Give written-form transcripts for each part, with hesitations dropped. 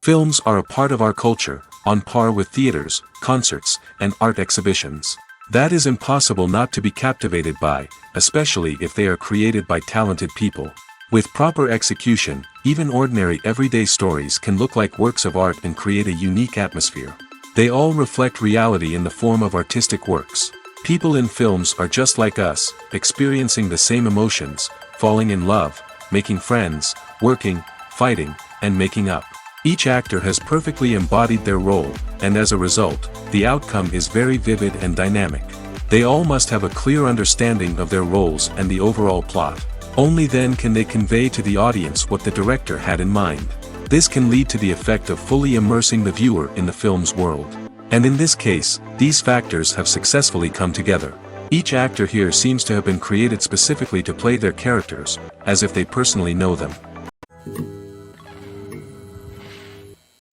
Films are a part of our culture, on par with theaters, concerts, and art exhibitions. That is impossible not to be captivated by, especially if they are created by talented people. With proper execution, even ordinary everyday stories can look like works of art and create a unique atmosphere. They all reflect reality in the form of artistic works. People in films are just like us, experiencing the same emotions, falling in love, making friends, working, fighting, and making up. Each actor has perfectly embodied their role, and as a result, the outcome is very vivid and dynamic. They all must have a clear understanding of their roles and the overall plot. Only then can they convey to the audience what the director had in mind. This can lead to the effect of fully immersing the viewer in the film's world. And in this case, these factors have successfully come together. Each actor here seems to have been created specifically to play their characters, as if they personally know them.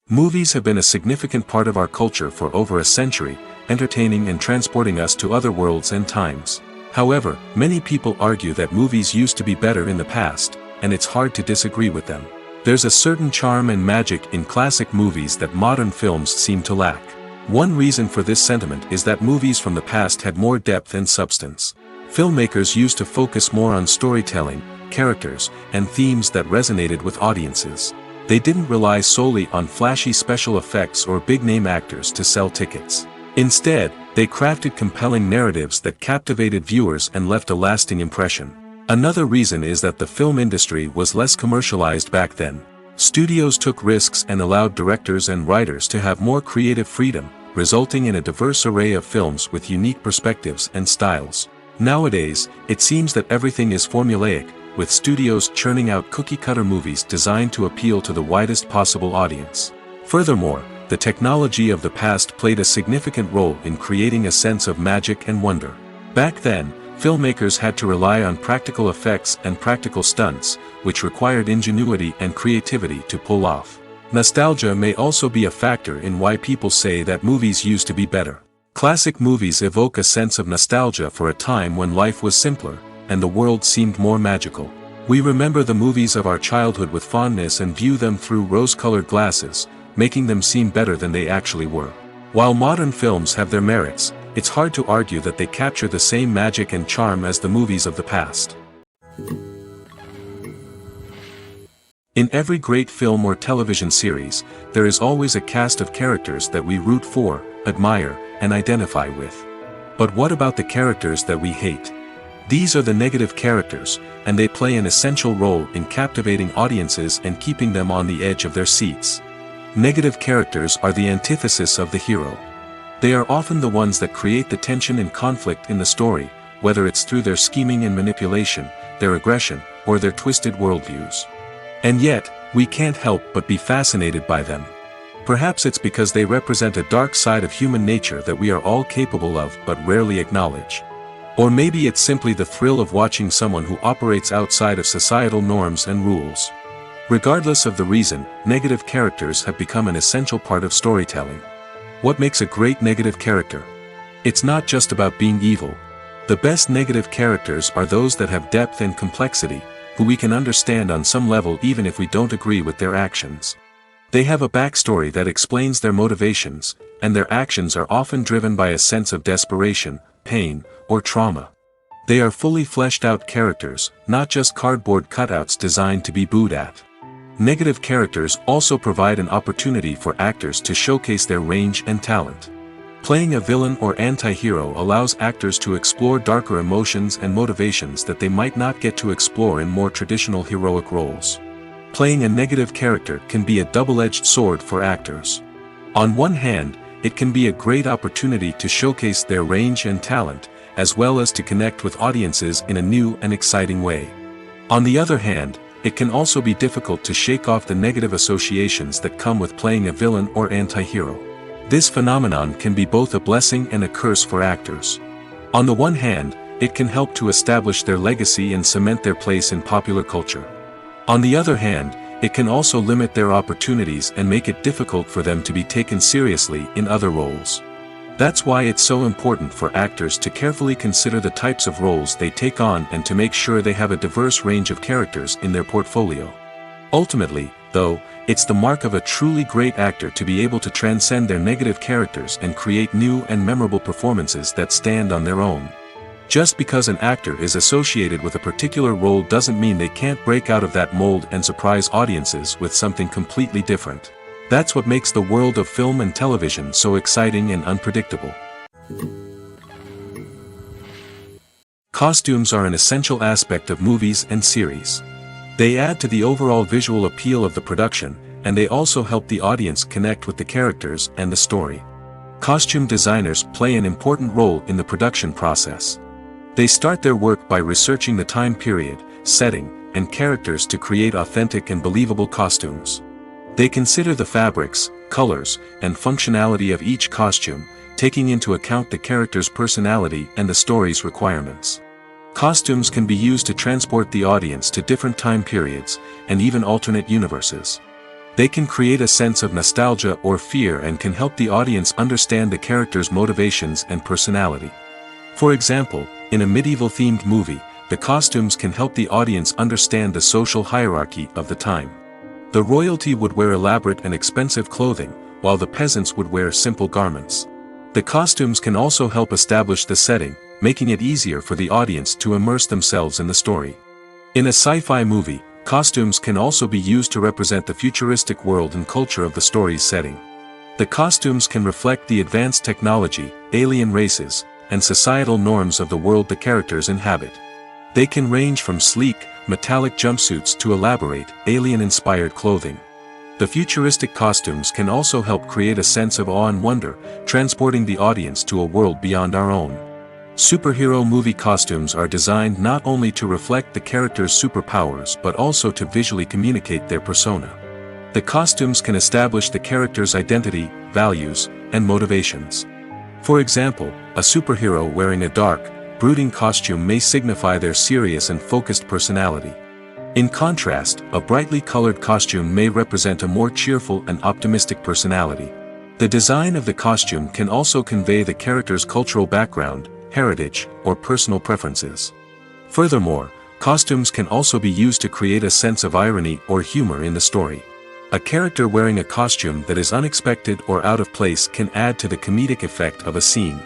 Movies have been a significant part of our culture for over a century, entertaining and transporting us to other worlds and times. However, many people argue that movies used to be better in the past, and it's hard to disagree with them. There's a certain charm and magic in classic movies that modern films seem to lack. One reason for this sentiment is that movies from the past had more depth and substance. Filmmakers used to focus more on storytelling, characters, and themes that resonated with audiences. They didn't rely solely on flashy special effects or big-name actors to sell tickets. Instead, they crafted compelling narratives that captivated viewers and left a lasting impression. Another reason is that the film industry was less commercialized back then. Studios took risks and allowed directors and writers to have more creative freedom, resulting in a diverse array of films with unique perspectives and styles. Nowadays, it seems that everything is formulaic, with studios churning out cookie-cutter movies designed to appeal to the widest possible audience. Furthermore, the technology of the past played a significant role in creating a sense of magic and wonder. Back then, filmmakers had to rely on practical effects and practical stunts, which required ingenuity and creativity to pull off. Nostalgia may also be a factor in why people say that movies used to be better. Classic movies evoke a sense of nostalgia for a time when life was simpler, and the world seemed more magical. We remember the movies of our childhood with fondness and view them through rose-colored glasses, making them seem better than they actually were. While modern films have their merits, it's hard to argue that they capture the same magic and charm as the movies of the past. In every great film or television series, there is always a cast of characters that we root for, admire, and identify with. But what about the characters that we hate? These are the negative characters, and they play an essential role in captivating audiences and keeping them on the edge of their seats. Negative characters are the antithesis of the hero. They are often the ones that create the tension and conflict in the story, whether it's through their scheming and manipulation, their aggression, or their twisted worldviews. And yet, we can't help but be fascinated by them. Perhaps it's because they represent a dark side of human nature that we are all capable of but rarely acknowledge. Or maybe it's simply the thrill of watching someone who operates outside of societal norms and rules. Regardless of the reason, negative characters have become an essential part of storytelling. What makes a great negative character? It's not just about being evil. The best negative characters are those that have depth and complexity, who we can understand on some level even if we don't agree with their actions. They have a backstory that explains their motivations, and their actions are often driven by a sense of desperation, pain, or trauma. They are fully fleshed out characters, not just cardboard cutouts designed to be booed at. Negative characters also provide an opportunity for actors to showcase their range and talent. Playing a villain or anti-hero allows actors to explore darker emotions and motivations that they might not get to explore in more traditional heroic roles. Playing a negative character can be a double-edged sword for actors. On one hand, it can be a great opportunity to showcase their range and talent, as well as to connect with audiences in a new and exciting way. On the other hand, it can also be difficult to shake off the negative associations that come with playing a villain or anti-hero. This phenomenon can be both a blessing and a curse for actors. On the one hand, it can help to establish their legacy and cement their place in popular culture. On the other hand, it can also limit their opportunities and make it difficult for them to be taken seriously in other roles. That's why it's so important for actors to carefully consider the types of roles they take on and to make sure they have a diverse range of characters in their portfolio. Ultimately, though, it's the mark of a truly great actor to be able to transcend their negative characters and create new and memorable performances that stand on their own. Just because an actor is associated with a particular role doesn't mean they can't break out of that mold and surprise audiences with something completely different. That's what makes the world of film and television so exciting and unpredictable. Costumes are an essential aspect of movies and series. They add to the overall visual appeal of the production, and they also help the audience connect with the characters and the story. Costume designers play an important role in the production process. They start their work by researching the time period, setting, and characters to create authentic and believable costumes. They consider the fabrics, colors, and functionality of each costume, taking into account the character's personality and the story's requirements. Costumes can be used to transport the audience to different time periods, and even alternate universes. They can create a sense of nostalgia or fear and can help the audience understand the character's motivations and personality. For example, in a medieval-themed movie, the costumes can help the audience understand the social hierarchy of the time. The royalty would wear elaborate and expensive clothing, while the peasants would wear simple garments. The costumes can also help establish the setting, making it easier for the audience to immerse themselves in the story. In a sci-fi movie, costumes can also be used to represent the futuristic world and culture of the story's setting. The costumes can reflect the advanced technology, alien races, and societal norms of the world the characters inhabit. They can range from sleek, metallic jumpsuits to elaborate, alien-inspired clothing. The futuristic costumes can also help create a sense of awe and wonder, transporting the audience to a world beyond our own. Superhero movie costumes are designed not only to reflect the character's superpowers but also to visually communicate their persona. The costumes can establish the character's identity, values, and motivations. For example, a superhero wearing a dark, brooding costume may signify their serious and focused personality. In contrast, a brightly colored costume may represent a more cheerful and optimistic personality. The design of the costume can also convey the character's cultural background, heritage, or personal preferences. Furthermore, costumes can also be used to create a sense of irony or humor in the story. A character wearing a costume that is unexpected or out of place can add to the comedic effect of a scene.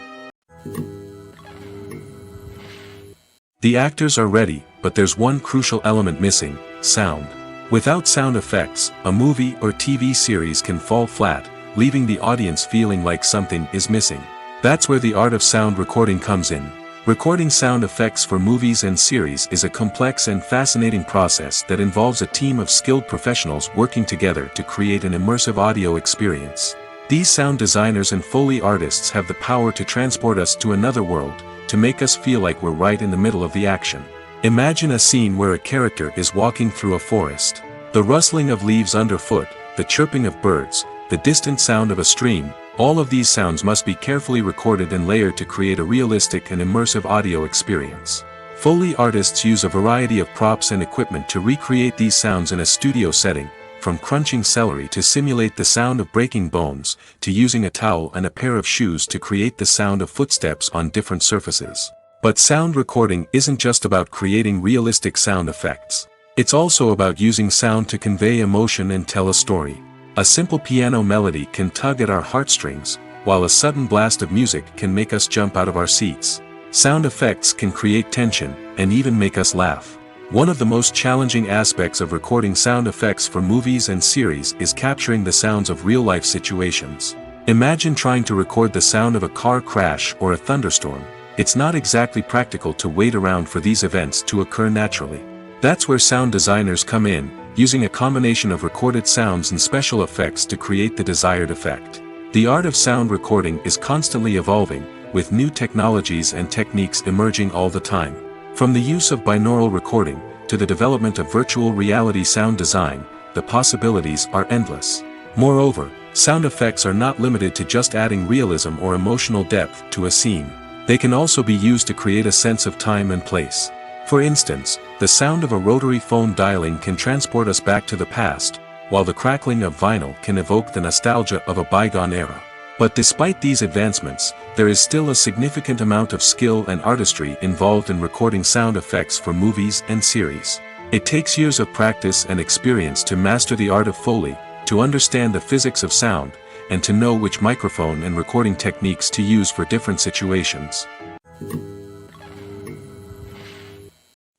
The actors are ready, but there's one crucial element missing: sound. Without sound effects, a movie or TV series can fall flat, leaving the audience feeling like something is missing. That's where the art of sound recording comes in. Recording sound effects for movies and series is a complex and fascinating process that involves a team of skilled professionals working together to create an immersive audio experience. These sound designers and Foley artists have the power to transport us to another world, to make us feel like we're right in the middle of the action. Imagine a scene where a character is walking through a forest. The rustling of leaves underfoot, the chirping of birds, the distant sound of a stream, all of these sounds must be carefully recorded and layered to create a realistic and immersive audio experience. Foley artists use a variety of props and equipment to recreate these sounds in a studio setting, from crunching celery to simulate the sound of breaking bones, to using a towel and a pair of shoes to create the sound of footsteps on different surfaces. But sound recording isn't just about creating realistic sound effects. It's also about using sound to convey emotion and tell a story. A simple piano melody can tug at our heartstrings, while a sudden blast of music can make us jump out of our seats. Sound effects can create tension, and even make us laugh. One of the most challenging aspects of recording sound effects for movies and series is capturing the sounds of real-life situations. Imagine trying to record the sound of a car crash or a thunderstorm. It's not exactly practical to wait around for these events to occur naturally. That's where sound designers come in, using a combination of recorded sounds and special effects to create the desired effect. The art of sound recording is constantly evolving, with new technologies and techniques emerging all the time. From the use of binaural recording, to the development of virtual reality sound design, the possibilities are endless. Moreover, sound effects are not limited to just adding realism or emotional depth to a scene. They can also be used to create a sense of time and place. For instance, the sound of a rotary phone dialing can transport us back to the past, while the crackling of vinyl can evoke the nostalgia of a bygone era. But despite these advancements, there is still a significant amount of skill and artistry involved in recording sound effects for movies and series. It takes years of practice and experience to master the art of Foley, to understand the physics of sound, and to know which microphone and recording techniques to use for different situations.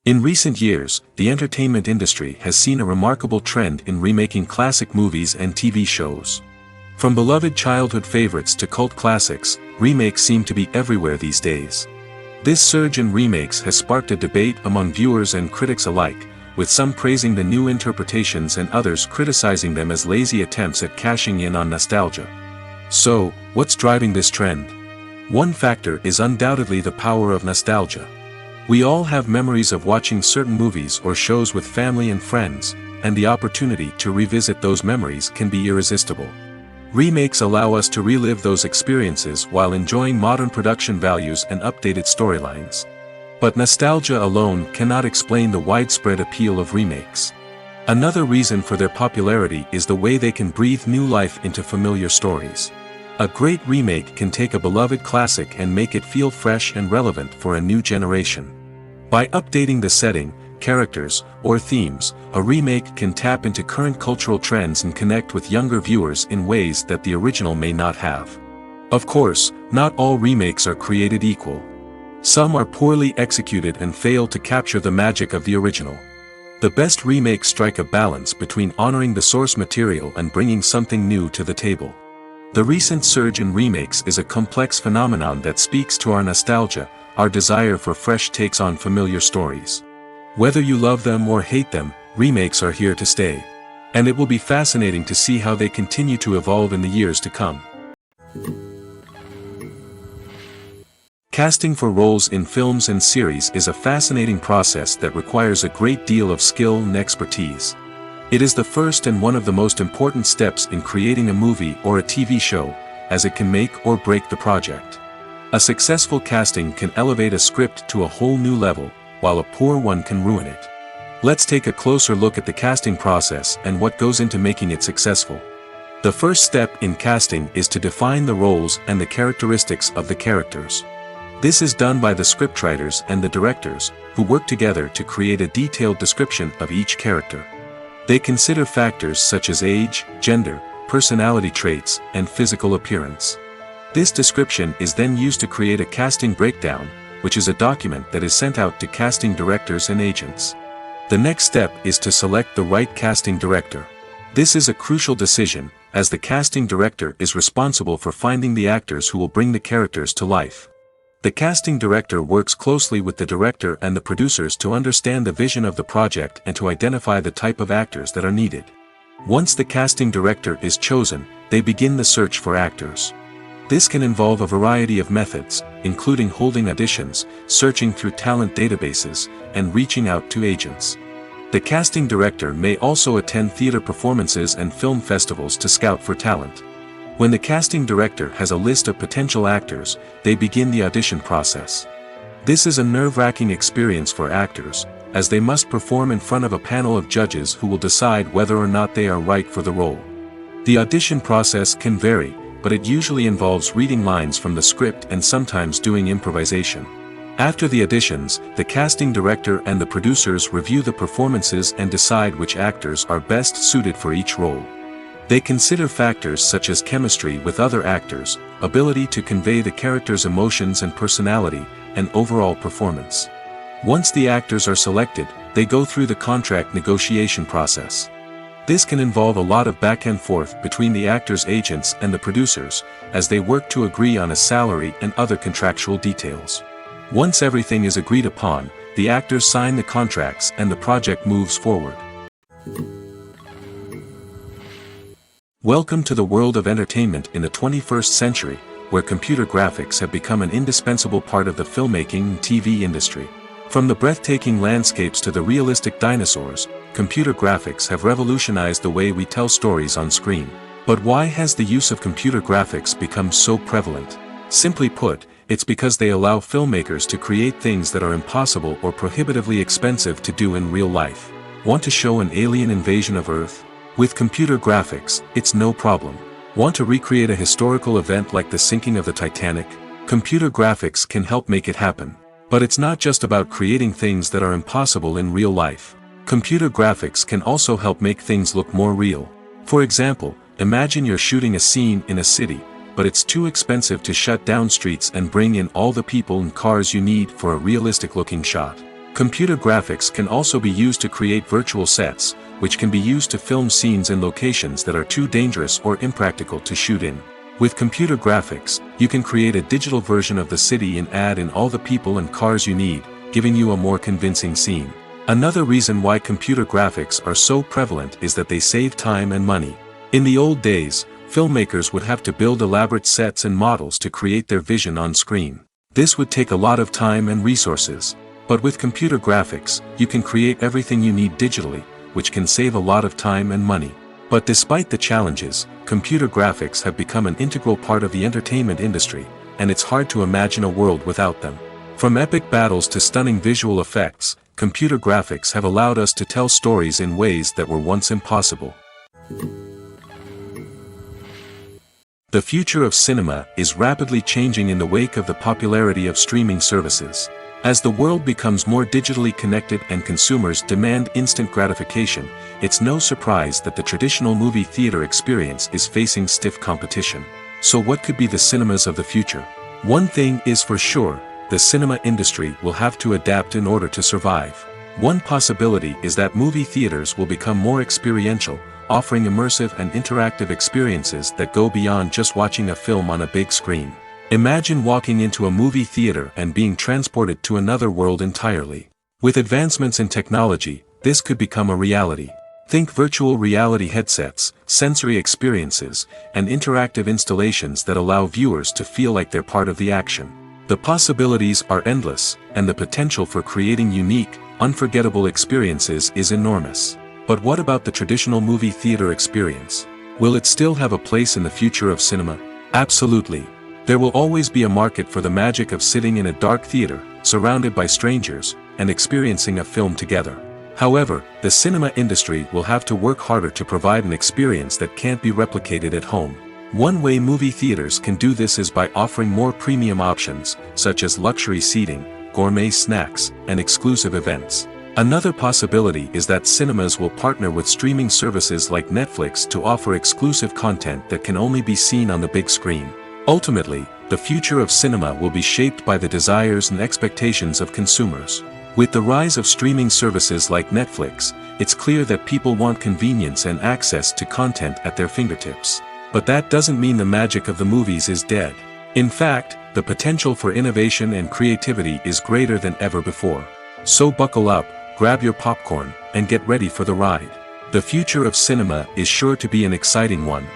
In recent years, the entertainment industry has seen a remarkable trend in remaking classic movies and TV shows. From beloved childhood favorites to cult classics, remakes seem to be everywhere these days. This surge in remakes has sparked a debate among viewers and critics alike, with some praising the new interpretations and others criticizing them as lazy attempts at cashing in on nostalgia. So, what's driving this trend? One factor is undoubtedly the power of nostalgia. We all have memories of watching certain movies or shows with family and friends, and the opportunity to revisit those memories can be irresistible. Remakes allow us to relive those experiences while enjoying modern production values and updated storylines. But nostalgia alone cannot explain the widespread appeal of remakes. Another reason for their popularity is the way they can breathe new life into familiar stories. A great remake can take a beloved classic and make it feel fresh and relevant for a new generation. By updating the setting, characters, or themes, a remake can tap into current cultural trends and connect with younger viewers in ways that the original may not have. Of course, not all remakes are created equal. Some are poorly executed and fail to capture the magic of the original. The best remakes strike a balance between honoring the source material and bringing something new to the table. The recent surge in remakes is a complex phenomenon that speaks to our nostalgia, our desire for fresh takes on familiar stories. Whether you love them or hate them, remakes are here to stay. And it will be fascinating to see how they continue to evolve in the years to come. Casting for roles in films and series is a fascinating process that requires a great deal of skill and expertise. It is the first and one of the most important steps in creating a movie or a TV show, as it can make or break the project. A successful casting can elevate a script to a whole new level, while a poor one can ruin it. Let's take a closer look at the casting process and what goes into making it successful. The first step in casting is to define the roles and the characteristics of the characters. This is done by the scriptwriters and the directors, who work together to create a detailed description of each character. They consider factors such as age, gender, personality traits, and physical appearance. This description is then used to create a casting breakdown, which is a document that is sent out to casting directors and agents. The next step is to select the right casting director. This is a crucial decision, as the casting director is responsible for finding the actors who will bring the characters to life. The casting director works closely with the director and the producers to understand the vision of the project and to identify the type of actors that are needed. Once the casting director is chosen, they begin the search for actors. This can involve a variety of methods, including holding auditions, searching through talent databases, and reaching out to agents. The casting director may also attend theater performances and film festivals to scout for talent. When the casting director has a list of potential actors, they begin the audition process. This is a nerve-wracking experience for actors, as they must perform in front of a panel of judges who will decide whether or not they are right for the role. The audition process can vary, but it usually involves reading lines from the script and sometimes doing improvisation. After the auditions, the casting director and the producers review the performances and decide which actors are best suited for each role. They consider factors such as chemistry with other actors, ability to convey the character's emotions and personality, and overall performance. Once the actors are selected, they go through the contract negotiation process. This can involve a lot of back and forth between the actors' agents and the producers, as they work to agree on a salary and other contractual details. Once everything is agreed upon, the actors sign the contracts and the project moves forward. Welcome to the world of entertainment in the 21st century, where computer graphics have become an indispensable part of the filmmaking and TV industry. From the breathtaking landscapes to the realistic dinosaurs, computer graphics have revolutionized the way we tell stories on screen. But why has the use of computer graphics become so prevalent? Simply put, it's because they allow filmmakers to create things that are impossible or prohibitively expensive to do in real life. Want to show an alien invasion of Earth? With computer graphics, it's no problem. Want to recreate a historical event like the sinking of the Titanic? Computer graphics can help make it happen. But it's not just about creating things that are impossible in real life. Computer graphics can also help make things look more real. For example, imagine you're shooting a scene in a city, but it's too expensive to shut down streets and bring in all the people and cars you need for a realistic-looking shot. Computer graphics can also be used to create virtual sets, which can be used to film scenes in locations that are too dangerous or impractical to shoot in. With computer graphics, you can create a digital version of the city and add in all the people and cars you need, giving you a more convincing scene. Another reason why computer graphics are so prevalent is that they save time and money. In the old days, filmmakers would have to build elaborate sets and models to create their vision on screen. This would take a lot of time and resources. But with computer graphics, you can create everything you need digitally, which can save a lot of time and money. But despite the challenges, computer graphics have become an integral part of the entertainment industry, and it's hard to imagine a world without them. From epic battles to stunning visual effects, computer graphics have allowed us to tell stories in ways that were once impossible. The future of cinema is rapidly changing in the wake of the popularity of streaming services. As the world becomes more digitally connected and consumers demand instant gratification, it's no surprise that the traditional movie theater experience is facing stiff competition. So what could be the cinemas of the future? One thing is for sure, the cinema industry will have to adapt in order to survive. One possibility is that movie theaters will become more experiential, offering immersive and interactive experiences that go beyond just watching a film on a big screen. Imagine walking into a movie theater and being transported to another world entirely. With advancements in technology, this could become a reality. Think virtual reality headsets, sensory experiences, and interactive installations that allow viewers to feel like they're part of the action. The possibilities are endless, and the potential for creating unique, unforgettable experiences is enormous. But what about the traditional movie theater experience? Will it still have a place in the future of cinema? Absolutely. There will always be a market for the magic of sitting in a dark theater, surrounded by strangers, and experiencing a film together. However, the cinema industry will have to work harder to provide an experience that can't be replicated at home. One way movie theaters can do this is by offering more premium options, such as luxury seating, gourmet snacks, and exclusive events. Another possibility is that cinemas will partner with streaming services like Netflix to offer exclusive content that can only be seen on the big screen. Ultimately, the future of cinema will be shaped by the desires and expectations of consumers. With the rise of streaming services like Netflix, it's clear that people want convenience and access to content at their fingertips. But that doesn't mean the magic of the movies is dead. In fact, the potential for innovation and creativity is greater than ever before. So buckle up, grab your popcorn, and get ready for the ride. The future of cinema is sure to be an exciting one.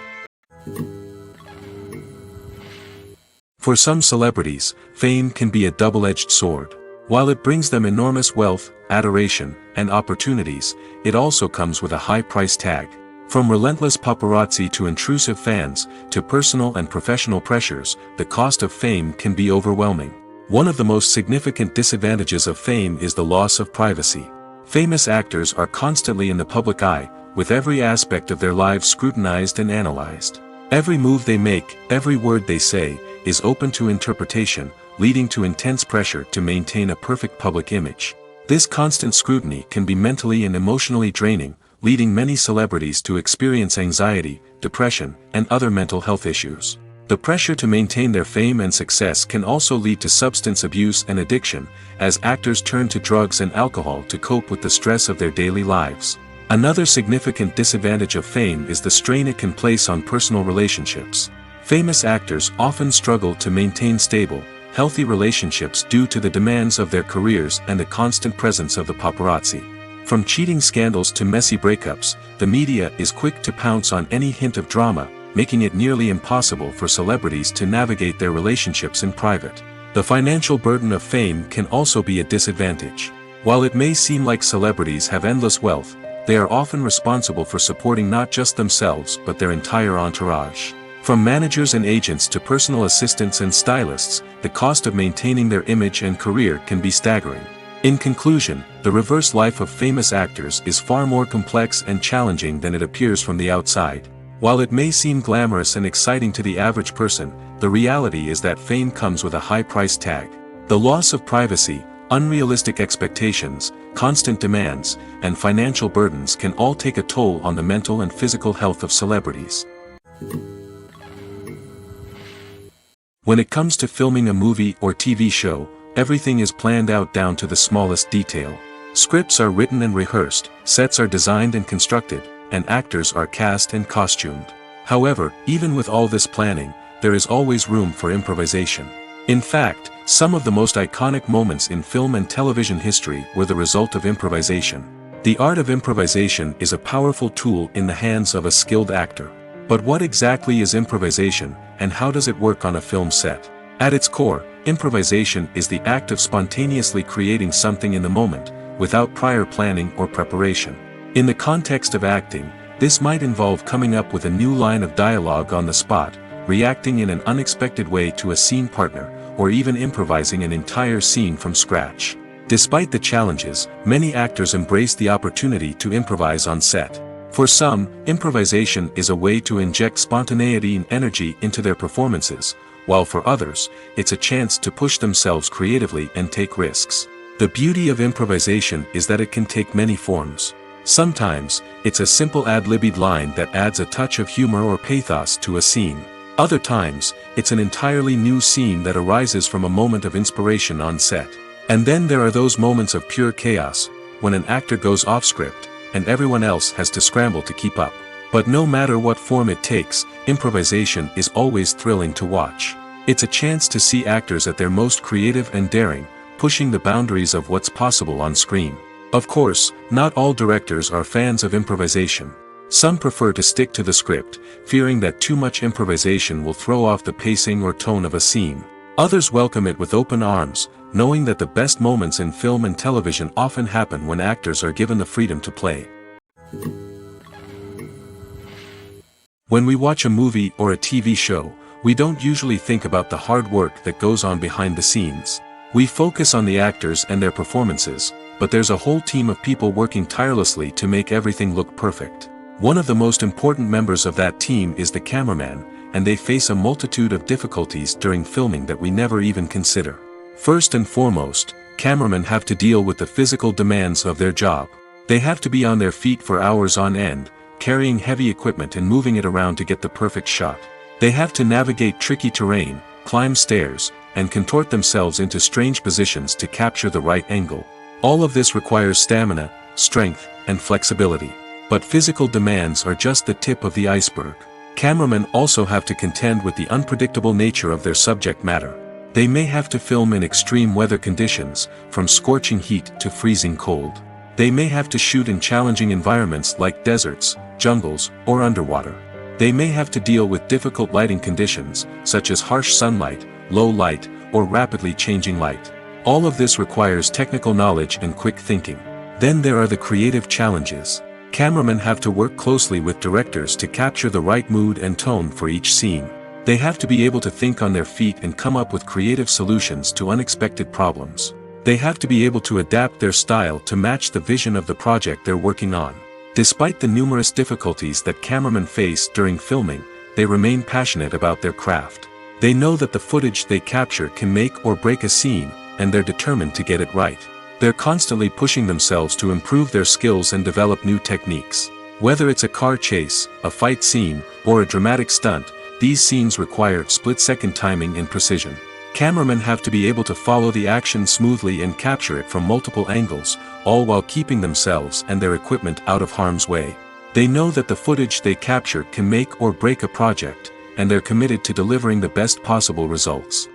For some celebrities, fame can be a double-edged sword. While it brings them enormous wealth, adoration, and opportunities, it also comes with a high price tag. From relentless paparazzi to intrusive fans, to personal and professional pressures, the cost of fame can be overwhelming. One of the most significant disadvantages of fame is the loss of privacy. Famous actors are constantly in the public eye, with every aspect of their lives scrutinized and analyzed. Every move they make, every word they say, is open to interpretation, leading to intense pressure to maintain a perfect public image. This constant scrutiny can be mentally and emotionally draining, leading many celebrities to experience anxiety, depression, and other mental health issues. The pressure to maintain their fame and success can also lead to substance abuse and addiction, as actors turn to drugs and alcohol to cope with the stress of their daily lives. Another significant disadvantage of fame is the strain it can place on personal relationships. Famous actors often struggle to maintain stable, healthy relationships due to the demands of their careers and the constant presence of the paparazzi. From cheating scandals to messy breakups, the media is quick to pounce on any hint of drama, making it nearly impossible for celebrities to navigate their relationships in private. The financial burden of fame can also be a disadvantage. While it may seem like celebrities have endless wealth, they are often responsible for supporting not just themselves but their entire entourage. From managers and agents to personal assistants and stylists, the cost of maintaining their image and career can be staggering. In conclusion, the reverse life of famous actors is far more complex and challenging than it appears from the outside. While it may seem glamorous and exciting to the average person, the reality is that fame comes with a high price tag. The loss of privacy, unrealistic expectations, constant demands, and financial burdens can all take a toll on the mental and physical health of celebrities. When it comes to filming a movie or TV show, everything is planned out down to the smallest detail. Scripts are written and rehearsed, sets are designed and constructed, and actors are cast and costumed. However, even with all this planning, there is always room for improvisation. In fact, some of the most iconic moments in film and television history were the result of improvisation. The art of improvisation is a powerful tool in the hands of a skilled actor. But what exactly is improvisation, and how does it work on a film set? At its core, improvisation is the act of spontaneously creating something in the moment, without prior planning or preparation. In the context of acting, this might involve coming up with a new line of dialogue on the spot, reacting in an unexpected way to a scene partner, or even improvising an entire scene from scratch. Despite the challenges, many actors embrace the opportunity to improvise on set. For some, improvisation is a way to inject spontaneity and energy into their performances, while for others, it's a chance to push themselves creatively and take risks. The beauty of improvisation is that it can take many forms. Sometimes, it's a simple ad-libbed line that adds a touch of humor or pathos to a scene. Other times, it's an entirely new scene that arises from a moment of inspiration on set. And then there are those moments of pure chaos, when an actor goes off script, and everyone else has to scramble to keep up. But no matter what form it takes, improvisation is always thrilling to watch. It's a chance to see actors at their most creative and daring, pushing the boundaries of what's possible on screen. Of course, not all directors are fans of improvisation. Some prefer to stick to the script, fearing that too much improvisation will throw off the pacing or tone of a scene. Others welcome it with open arms, knowing that the best moments in film and television often happen when actors are given the freedom to play. When we watch a movie or a TV show, we don't usually think about the hard work that goes on behind the scenes. We focus on the actors and their performances, but there's a whole team of people working tirelessly to make everything look perfect. One of the most important members of that team is the cameraman, and they face a multitude of difficulties during filming that we never even consider. First and foremost, cameramen have to deal with the physical demands of their job. They have to be on their feet for hours on end, carrying heavy equipment and moving it around to get the perfect shot. They have to navigate tricky terrain, climb stairs, and contort themselves into strange positions to capture the right angle. All of this requires stamina, strength, and flexibility. But physical demands are just the tip of the iceberg. Cameramen also have to contend with the unpredictable nature of their subject matter. They may have to film in extreme weather conditions, from scorching heat to freezing cold. They may have to shoot in challenging environments like deserts, jungles, or underwater. They may have to deal with difficult lighting conditions, such as harsh sunlight, low light, or rapidly changing light. All of this requires technical knowledge and quick thinking. Then there are the creative challenges. Cameramen have to work closely with directors to capture the right mood and tone for each scene. They have to be able to think on their feet and come up with creative solutions to unexpected problems. They have to be able to adapt their style to match the vision of the project they're working on. Despite the numerous difficulties that cameramen face during filming, they remain passionate about their craft. They know that the footage they capture can make or break a scene, and they're determined to get it right. They're constantly pushing themselves to improve their skills and develop new techniques. Whether it's a car chase, a fight scene, or a dramatic stunt, these scenes require split-second timing and precision. Cameramen have to be able to follow the action smoothly and capture it from multiple angles, all while keeping themselves and their equipment out of harm's way. They know that the footage they capture can make or break a project, and they're committed to delivering the best possible results.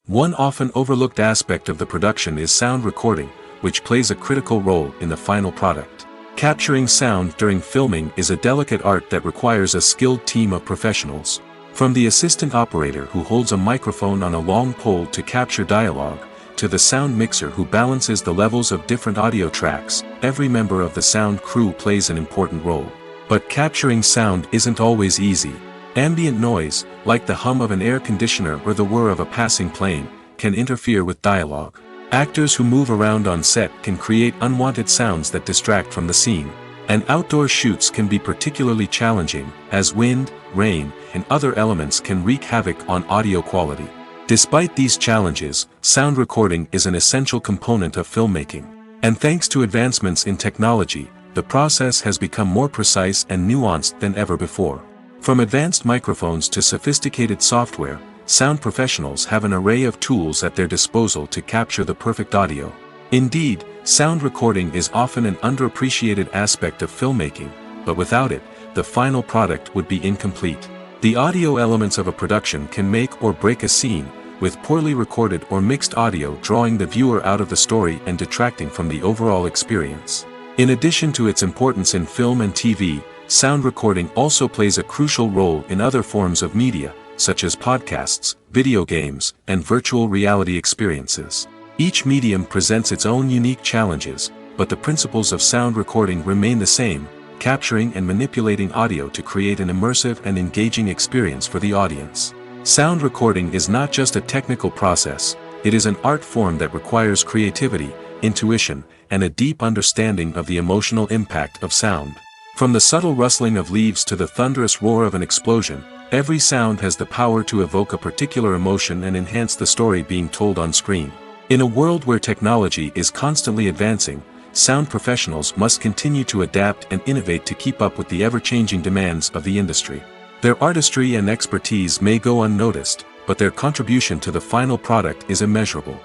One often overlooked aspect of the production is sound recording, which plays a critical role in the final product. Capturing sound during filming is a delicate art that requires a skilled team of professionals. From the assistant operator who holds a microphone on a long pole to capture dialogue, to the sound mixer who balances the levels of different audio tracks, every member of the sound crew plays an important role. But capturing sound isn't always easy. Ambient noise, like the hum of an air conditioner or the whir of a passing plane, can interfere with dialogue. Actors who move around on set can create unwanted sounds that distract from the scene. And outdoor shoots can be particularly challenging, as wind, rain, and other elements can wreak havoc on audio quality. Despite these challenges, sound recording is an essential component of filmmaking. And thanks to advancements in technology, the process has become more precise and nuanced than ever before. From advanced microphones to sophisticated software, sound professionals have an array of tools at their disposal to capture the perfect audio. Indeed, sound recording is often an underappreciated aspect of filmmaking, but without it, the final product would be incomplete. The audio elements of a production can make or break a scene, with poorly recorded or mixed audio drawing the viewer out of the story and detracting from the overall experience. In addition to its importance in film and TV, sound recording also plays a crucial role in other forms of media, such as podcasts, video games, and virtual reality experiences. Each medium presents its own unique challenges, but the principles of sound recording remain the same, capturing and manipulating audio to create an immersive and engaging experience for the audience. Sound recording is not just a technical process, it is an art form that requires creativity, intuition, and a deep understanding of the emotional impact of sound. From the subtle rustling of leaves to the thunderous roar of an explosion, every sound has the power to evoke a particular emotion and enhance the story being told on screen. In a world where technology is constantly advancing, sound professionals must continue to adapt and innovate to keep up with the ever-changing demands of the industry. Their artistry and expertise may go unnoticed, but their contribution to the final product is immeasurable.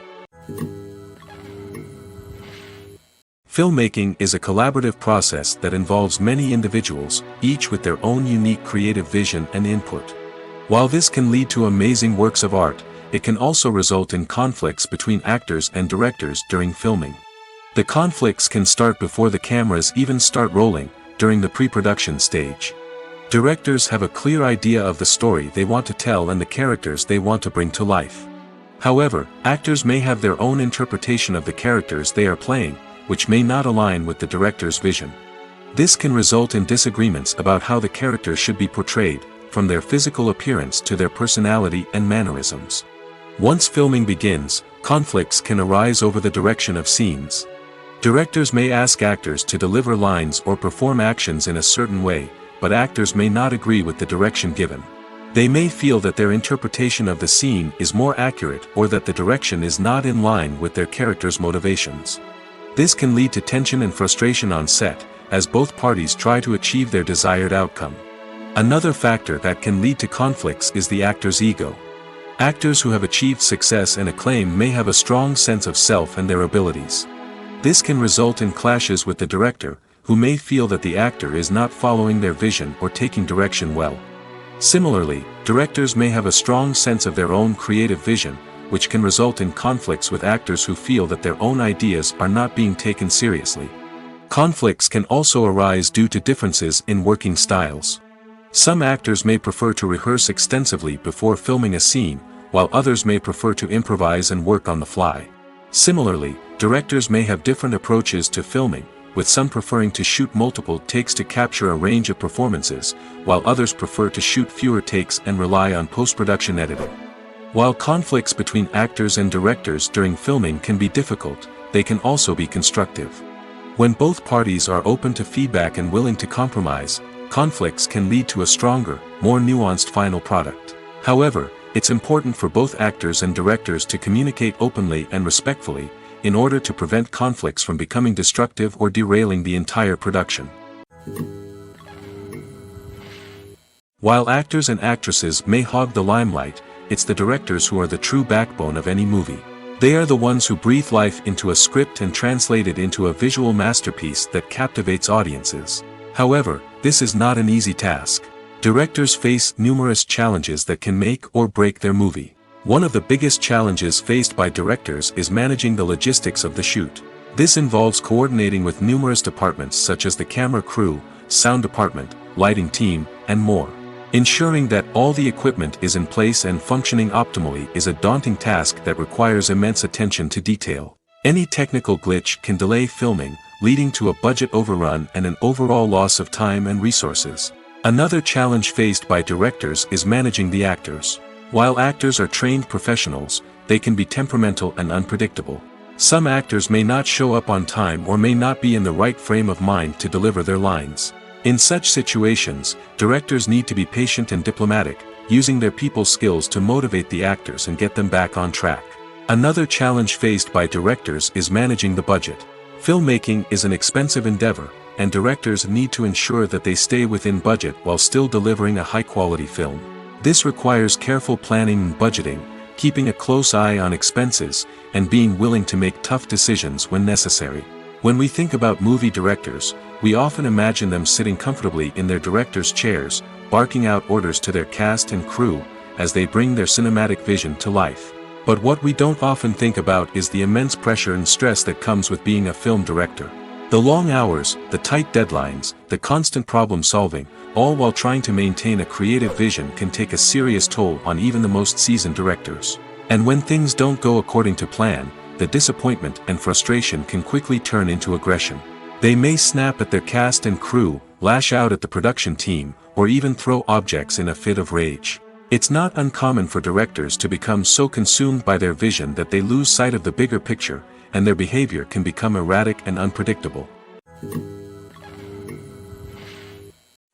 Filmmaking is a collaborative process that involves many individuals, each with their own unique creative vision and input. While this can lead to amazing works of art, it can also result in conflicts between actors and directors during filming. The conflicts can start before the cameras even start rolling, during the pre-production stage. Directors have a clear idea of the story they want to tell and the characters they want to bring to life. However, actors may have their own interpretation of the characters they are playing, which may not align with the director's vision. This can result in disagreements about how the characters should be portrayed, from their physical appearance to their personality and mannerisms. Once filming begins, conflicts can arise over the direction of scenes. Directors may ask actors to deliver lines or perform actions in a certain way, but actors may not agree with the direction given. They may feel that their interpretation of the scene is more accurate or that the direction is not in line with their character's motivations. This can lead to tension and frustration on set, as both parties try to achieve their desired outcome. Another factor that can lead to conflicts is the actor's ego. Actors who have achieved success and acclaim may have a strong sense of self and their abilities. This can result in clashes with the director, who may feel that the actor is not following their vision or taking direction well. Similarly, directors may have a strong sense of their own creative vision, which can result in conflicts with actors who feel that their own ideas are not being taken seriously. Conflicts can also arise due to differences in working styles. Some actors may prefer to rehearse extensively before filming a scene, while others may prefer to improvise and work on the fly. Similarly, directors may have different approaches to filming, with some preferring to shoot multiple takes to capture a range of performances, while others prefer to shoot fewer takes and rely on post-production editing. While conflicts between actors and directors during filming can be difficult, they can also be constructive. When both parties are open to feedback and willing to compromise, conflicts can lead to a stronger, more nuanced final product. However, it's important for both actors and directors to communicate openly and respectfully, in order to prevent conflicts from becoming destructive or derailing the entire production. While actors and actresses may hog the limelight, it's the directors who are the true backbone of any movie. They are the ones who breathe life into a script and translate it into a visual masterpiece that captivates audiences. However, this is not an easy task. Directors face numerous challenges that can make or break their movie. One of the biggest challenges faced by directors is managing the logistics of the shoot. This involves coordinating with numerous departments such as the camera crew, sound department, lighting team, and more. Ensuring that all the equipment is in place and functioning optimally is a daunting task that requires immense attention to detail. Any technical glitch can delay filming, leading to a budget overrun and an overall loss of time and resources. Another challenge faced by directors is managing the actors. While actors are trained professionals, they can be temperamental and unpredictable. Some actors may not show up on time or may not be in the right frame of mind to deliver their lines. In such situations, directors need to be patient and diplomatic, using their people skills to motivate the actors and get them back on track. Another challenge faced by directors is managing the budget. Filmmaking is an expensive endeavor, and directors need to ensure that they stay within budget while still delivering a high-quality film. This requires careful planning and budgeting, keeping a close eye on expenses, and being willing to make tough decisions when necessary. When we think about movie directors, we often imagine them sitting comfortably in their director's chairs, barking out orders to their cast and crew, as they bring their cinematic vision to life. But what we don't often think about is the immense pressure and stress that comes with being a film director. The long hours, the tight deadlines, the constant problem solving, all while trying to maintain a creative vision can take a serious toll on even the most seasoned directors. And when things don't go according to plan, the disappointment and frustration can quickly turn into aggression. They may snap at their cast and crew, lash out at the production team, or even throw objects in a fit of rage. It's not uncommon for directors to become so consumed by their vision that they lose sight of the bigger picture, and their behavior can become erratic and unpredictable.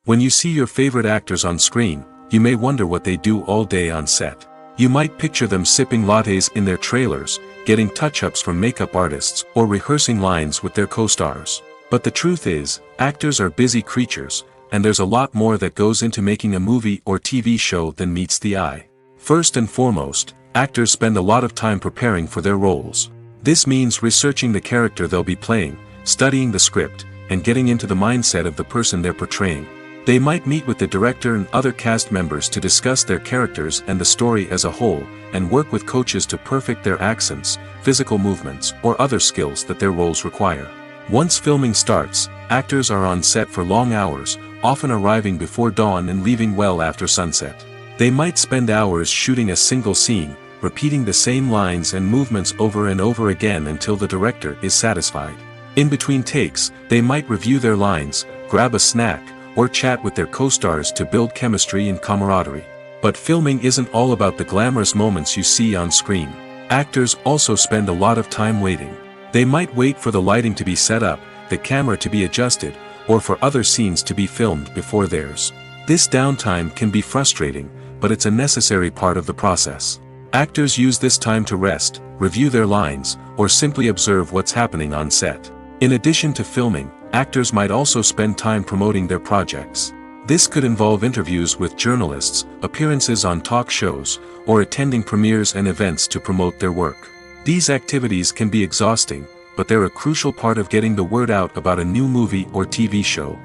When you see your favorite actors on screen, you may wonder what they do all day on set. You might picture them sipping lattes in their trailers, getting touch-ups from makeup artists, or rehearsing lines with their co-stars. But the truth is, actors are busy creatures, and there's a lot more that goes into making a movie or TV show than meets the eye. First and foremost, actors spend a lot of time preparing for their roles. This means researching the character they'll be playing, studying the script, and getting into the mindset of the person they're portraying. They might meet with the director and other cast members to discuss their characters and the story as a whole, and work with coaches to perfect their accents, physical movements, or other skills that their roles require. Once filming starts, actors are on set for long hours, often arriving before dawn and leaving well after sunset. They might spend hours shooting a single scene, repeating the same lines and movements over and over again until the director is satisfied. In between takes, they might review their lines, grab a snack, or chat with their co-stars to build chemistry and camaraderie. But filming isn't all about the glamorous moments you see on screen. Actors also spend a lot of time waiting. They might wait for the lighting to be set up, the camera to be adjusted, or for other scenes to be filmed before theirs. This downtime can be frustrating, but it's a necessary part of the process. Actors use this time to rest, review their lines, or simply observe what's happening on set. In addition to filming, actors might also spend time promoting their projects. This could involve interviews with journalists, appearances on talk shows, or attending premieres and events to promote their work. These activities can be exhausting, but they're a crucial part of getting the word out about a new movie or TV show.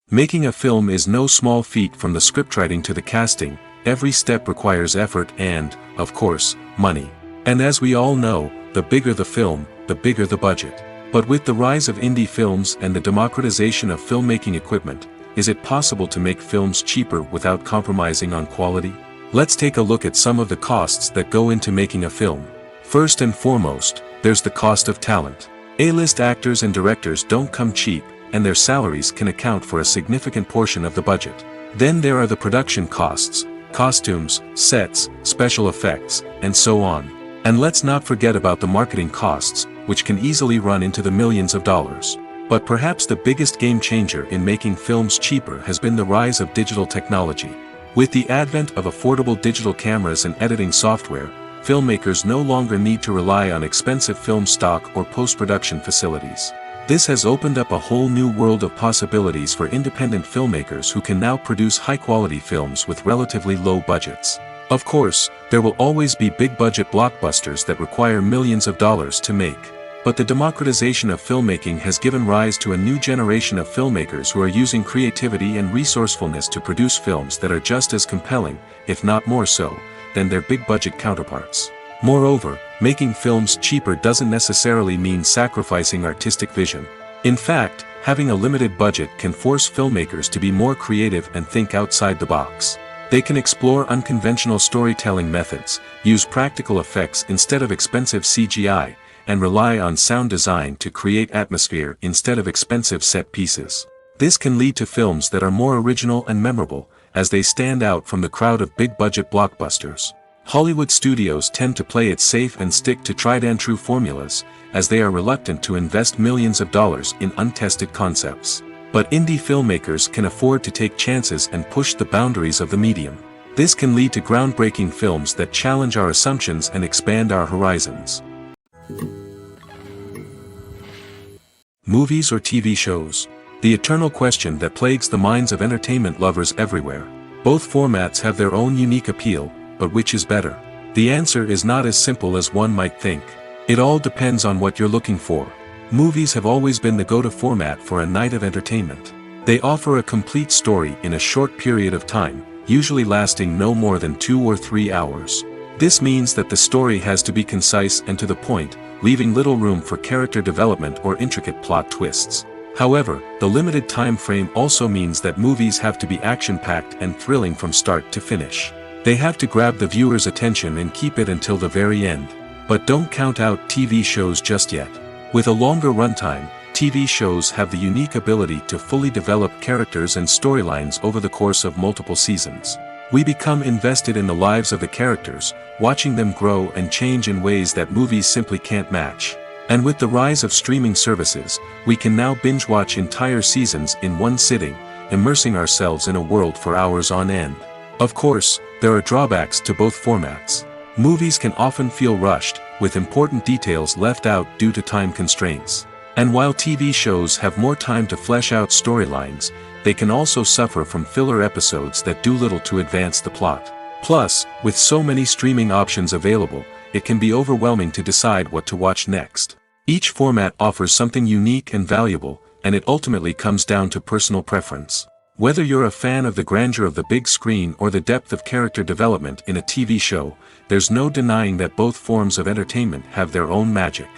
Making a film is no small feat. From the scriptwriting to the casting, every step requires effort and, of course, money. And as we all know, the bigger the film, the bigger the budget. But with the rise of indie films and the democratization of filmmaking equipment, is it possible to make films cheaper without compromising on quality? Let's take a look at some of the costs that go into making a film. First and foremost, there's the cost of talent. A-list actors and directors don't come cheap, and their salaries can account for a significant portion of the budget. Then there are the production costs, costumes, sets, special effects, and so on. And let's not forget about the marketing costs, which can easily run into the millions of dollars. But perhaps the biggest game changer in making films cheaper has been the rise of digital technology. With the advent of affordable digital cameras and editing software, filmmakers no longer need to rely on expensive film stock or post-production facilities. This has opened up a whole new world of possibilities for independent filmmakers who can now produce high-quality films with relatively low budgets. Of course, there will always be big-budget blockbusters that require millions of dollars to make. But the democratization of filmmaking has given rise to a new generation of filmmakers who are using creativity and resourcefulness to produce films that are just as compelling, if not more so, than their big-budget counterparts. Moreover, making films cheaper doesn't necessarily mean sacrificing artistic vision. In fact, having a limited budget can force filmmakers to be more creative and think outside the box. They can explore unconventional storytelling methods, use practical effects instead of expensive CGI, and rely on sound design to create atmosphere instead of expensive set pieces. This can lead to films that are more original and memorable, as they stand out from the crowd of big-budget blockbusters. Hollywood studios tend to play it safe and stick to tried-and-true formulas, as they are reluctant to invest millions of dollars in untested concepts. But indie filmmakers can afford to take chances and push the boundaries of the medium. This can lead to groundbreaking films that challenge our assumptions and expand our horizons. Movies or TV shows? The eternal question that plagues the minds of entertainment lovers everywhere. Both formats have their own unique appeal, but which is better? The answer is not as simple as one might think. It all depends on what you're looking for. Movies have always been the go-to format for a night of entertainment. They offer a complete story in a short period of time, usually lasting no more than 2 or 3 hours. This means that the story has to be concise and to the point, leaving little room for character development or intricate plot twists. However, the limited time frame also means that movies have to be action-packed and thrilling from start to finish. They have to grab the viewer's attention and keep it until the very end. But don't count out TV shows just yet. With a longer runtime, TV shows have the unique ability to fully develop characters and storylines over the course of multiple seasons. We become invested in the lives of the characters, watching them grow and change in ways that movies simply can't match. And with the rise of streaming services, we can now binge-watch entire seasons in one sitting, immersing ourselves in a world for hours on end. Of course, there are drawbacks to both formats. Movies can often feel rushed, with important details left out due to time constraints. And while TV shows have more time to flesh out storylines, they can also suffer from filler episodes that do little to advance the plot. Plus, with so many streaming options available, it can be overwhelming to decide what to watch next. Each format offers something unique and valuable, and it ultimately comes down to personal preference. Whether you're a fan of the grandeur of the big screen or the depth of character development in a TV show, there's no denying that both forms of entertainment have their own magic.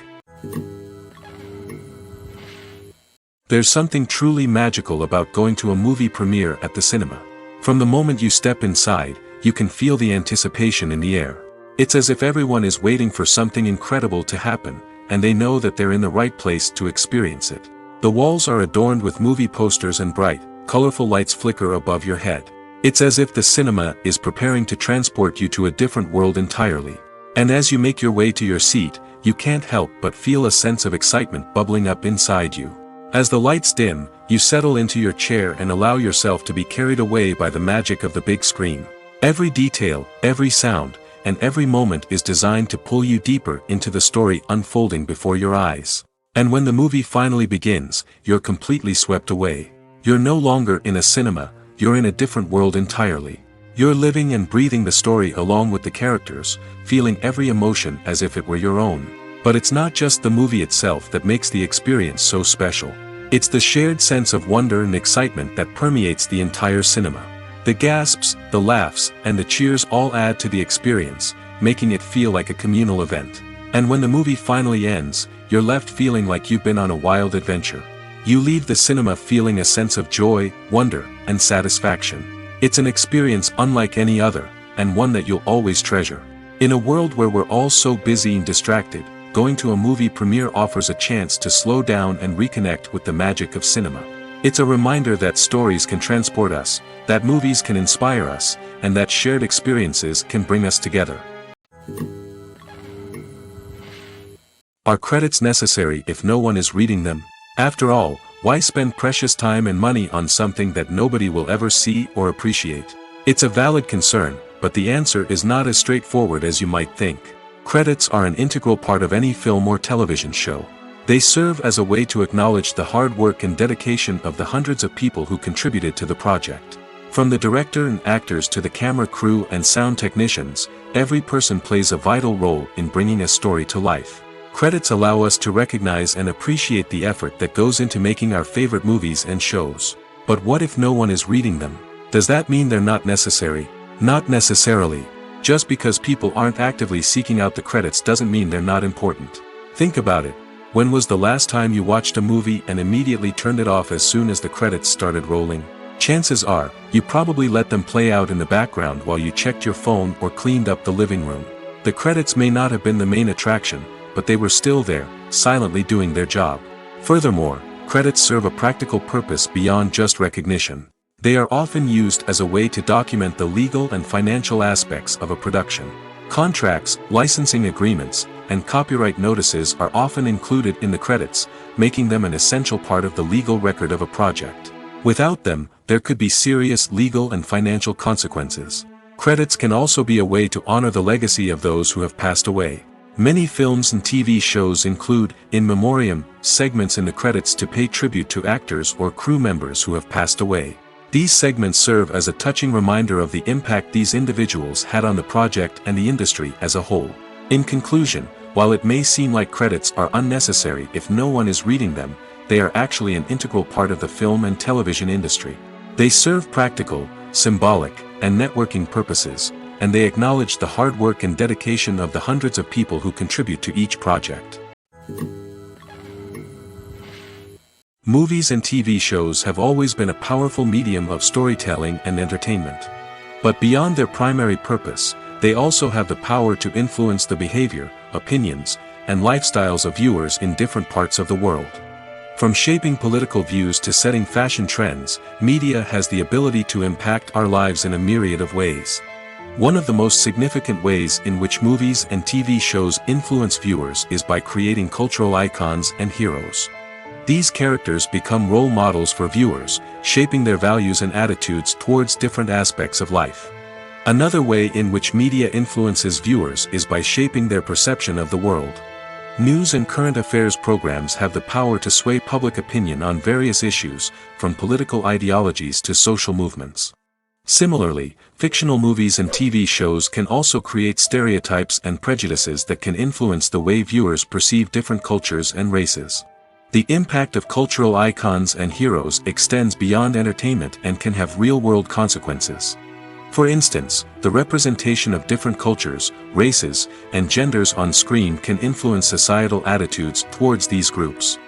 There's something truly magical about going to a movie premiere at the cinema. From the moment you step inside, you can feel the anticipation in the air. It's as if everyone is waiting for something incredible to happen, and they know that they're in the right place to experience it. The walls are adorned with movie posters and bright, colorful lights flicker above your head. It's as if the cinema is preparing to transport you to a different world entirely. And as you make your way to your seat, you can't help but feel a sense of excitement bubbling up inside you. As the lights dim, you settle into your chair and allow yourself to be carried away by the magic of the big screen. Every detail, every sound, and every moment is designed to pull you deeper into the story unfolding before your eyes. And when the movie finally begins, you're completely swept away. You're no longer in a cinema, you're in a different world entirely. You're living and breathing the story along with the characters, feeling every emotion as if it were your own. But it's not just the movie itself that makes the experience so special. It's the shared sense of wonder and excitement that permeates the entire cinema. The gasps, the laughs, and the cheers all add to the experience, making it feel like a communal event. And when the movie finally ends, you're left feeling like you've been on a wild adventure. You leave the cinema feeling a sense of joy, wonder, and satisfaction. It's an experience unlike any other, and one that you'll always treasure. In a world where we're all so busy and distracted, going to a movie premiere offers a chance to slow down and reconnect with the magic of cinema. It's a reminder that stories can transport us, that movies can inspire us, and that shared experiences can bring us together. Are credits necessary if no one is reading them? After all, why spend precious time and money on something that nobody will ever see or appreciate? It's a valid concern, but the answer is not as straightforward as you might think. Credits are an integral part of any film or television show. They serve as a way to acknowledge the hard work and dedication of the hundreds of people who contributed to the project. From the director and actors to the camera crew and sound technicians, every person plays a vital role in bringing a story to life. Credits allow us to recognize and appreciate the effort that goes into making our favorite movies and shows. But what if no one is reading them? Does that mean they're not necessary? Not necessarily. Just because people aren't actively seeking out the credits doesn't mean they're not important. Think about it. When was the last time you watched a movie and immediately turned it off as soon as the credits started rolling? Chances are, you probably let them play out in the background while you checked your phone or cleaned up the living room. The credits may not have been the main attraction, but they were still there, silently doing their job. Furthermore, credits serve a practical purpose beyond just recognition. They are often used as a way to document the legal and financial aspects of a production. Contracts, licensing agreements, and copyright notices are often included in the credits, making them an essential part of the legal record of a project. Without them, there could be serious legal and financial consequences. Credits can also be a way to honor the legacy of those who have passed away. Many films and TV shows include, in memoriam, segments in the credits to pay tribute to actors or crew members who have passed away. These segments serve as a touching reminder of the impact these individuals had on the project and the industry as a whole. In conclusion, while it may seem like credits are unnecessary if no one is reading them, they are actually an integral part of the film and television industry. They serve practical, symbolic, and networking purposes, and they acknowledge the hard work and dedication of the hundreds of people who contribute to each project. Movies and TV shows have always been a powerful medium of storytelling and entertainment. But beyond their primary purpose, they also have the power to influence the behavior, opinions, and lifestyles of viewers in different parts of the world. From shaping political views to setting fashion trends, media has the ability to impact our lives in a myriad of ways. One of the most significant ways in which movies and TV shows influence viewers is by creating cultural icons and heroes. These characters become role models for viewers, shaping their values and attitudes towards different aspects of life. Another way in which media influences viewers is by shaping their perception of the world. News and current affairs programs have the power to sway public opinion on various issues, from political ideologies to social movements. Similarly, fictional movies and TV shows can also create stereotypes and prejudices that can influence the way viewers perceive different cultures and races. The impact of cultural icons and heroes extends beyond entertainment and can have real-world consequences. For instance, the representation of different cultures, races, and genders on screen can influence societal attitudes towards these groups.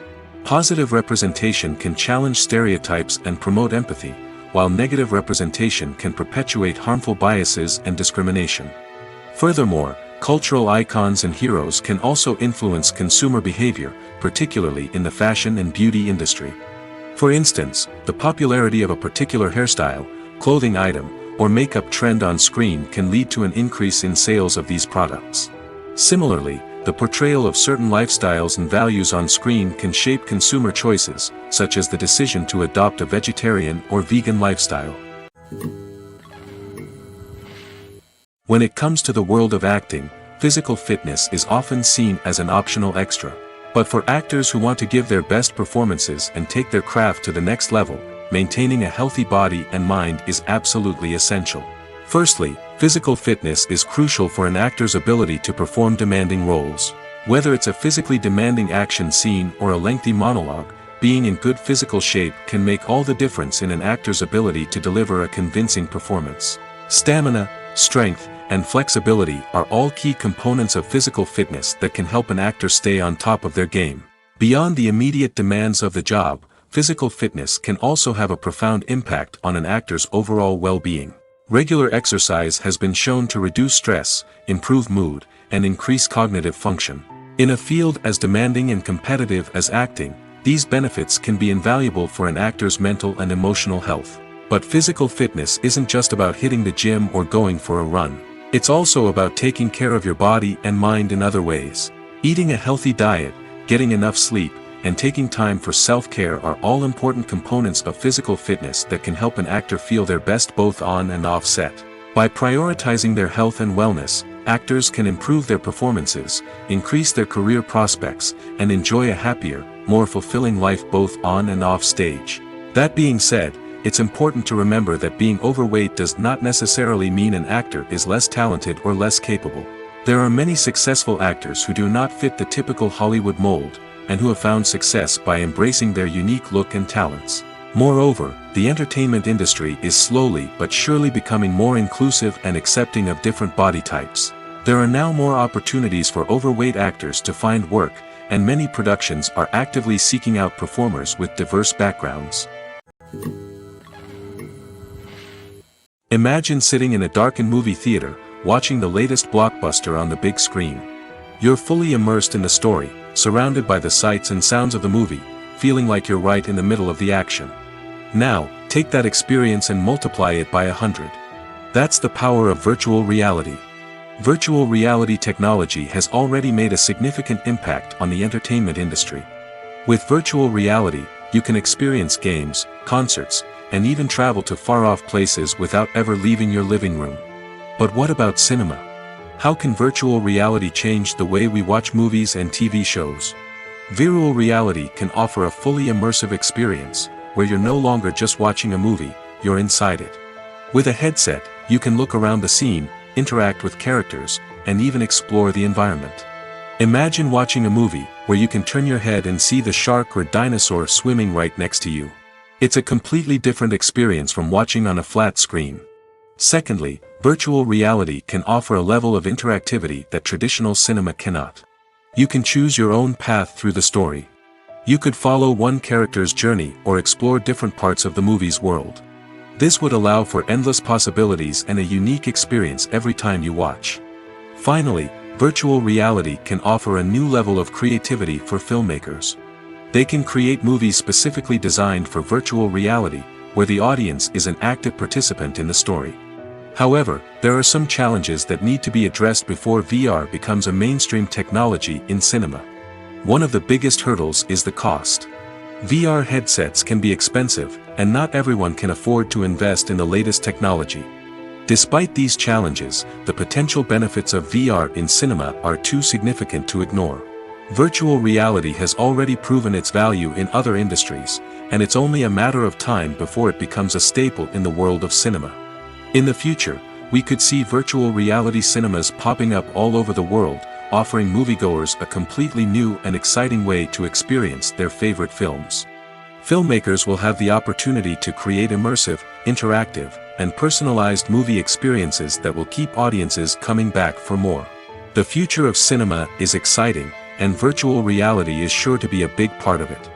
Positive representation can challenge stereotypes and promote empathy, while negative representation can perpetuate harmful biases and discrimination. Furthermore, cultural icons and heroes can also influence consumer behavior, particularly in the fashion and beauty industry. For instance, the popularity of a particular hairstyle, clothing item, or makeup trend on screen can lead to an increase in sales of these products. Similarly, the portrayal of certain lifestyles and values on screen can shape consumer choices, such as the decision to adopt a vegetarian or vegan lifestyle. When it comes to the world of acting, physical fitness is often seen as an optional extra. But for actors who want to give their best performances and take their craft to the next level, maintaining a healthy body and mind is absolutely essential. Firstly, physical fitness is crucial for an actor's ability to perform demanding roles. Whether it's a physically demanding action scene or a lengthy monologue, being in good physical shape can make all the difference in an actor's ability to deliver a convincing performance. Stamina, strength, and flexibility are all key components of physical fitness that can help an actor stay on top of their game. Beyond the immediate demands of the job, physical fitness can also have a profound impact on an actor's overall well-being. Regular exercise has been shown to reduce stress, improve mood, and increase cognitive function. In a field as demanding and competitive as acting, these benefits can be invaluable for an actor's mental and emotional health. But physical fitness isn't just about hitting the gym or going for a run. It's also about taking care of your body and mind in other ways. Eating a healthy diet, getting enough sleep, and taking time for self-care are all important components of physical fitness that can help an actor feel their best both on and off set. By prioritizing their health and wellness, actors can improve their performances, increase their career prospects, and enjoy a happier, more fulfilling life both on and off stage. That being said, it's important to remember that being overweight does not necessarily mean an actor is less talented or less capable. There are many successful actors who do not fit the typical Hollywood mold, and who have found success by embracing their unique look and talents. Moreover, the entertainment industry is slowly but surely becoming more inclusive and accepting of different body types. There are now more opportunities for overweight actors to find work, and many productions are actively seeking out performers with diverse backgrounds. Imagine sitting in a darkened movie theater, watching the latest blockbuster on the big screen. You're fully immersed in the story, surrounded by the sights and sounds of the movie, feeling like you're right in the middle of the action. Now, take that experience and multiply it by 100. That's the power of virtual reality. Virtual reality technology has already made a significant impact on the entertainment industry. With virtual reality, you can experience games, concerts, and even travel to far-off places without ever leaving your living room. But what about cinema? How can virtual reality change the way we watch movies and TV shows? Virtual reality can offer a fully immersive experience, where you're no longer just watching a movie, you're inside it. With a headset, you can look around the scene, interact with characters, and even explore the environment. Imagine watching a movie, where you can turn your head and see the shark or dinosaur swimming right next to you. It's a completely different experience from watching on a flat screen. Secondly, virtual reality can offer a level of interactivity that traditional cinema cannot. You can choose your own path through the story. You could follow one character's journey or explore different parts of the movie's world. This would allow for endless possibilities and a unique experience every time you watch. Finally, virtual reality can offer a new level of creativity for filmmakers. They can create movies specifically designed for virtual reality, where the audience is an active participant in the story. However, there are some challenges that need to be addressed before VR becomes a mainstream technology in cinema. One of the biggest hurdles is the cost. VR headsets can be expensive, and not everyone can afford to invest in the latest technology. Despite these challenges, the potential benefits of VR in cinema are too significant to ignore. Virtual reality has already proven its value in other industries, and it's only a matter of time before it becomes a staple in the world of cinema. In the future, we could see virtual reality cinemas popping up all over the world, offering moviegoers a completely new and exciting way to experience their favorite films. Filmmakers will have the opportunity to create immersive, interactive, and personalized movie experiences that will keep audiences coming back for more. The future of cinema is exciting, and virtual reality is sure to be a big part of it.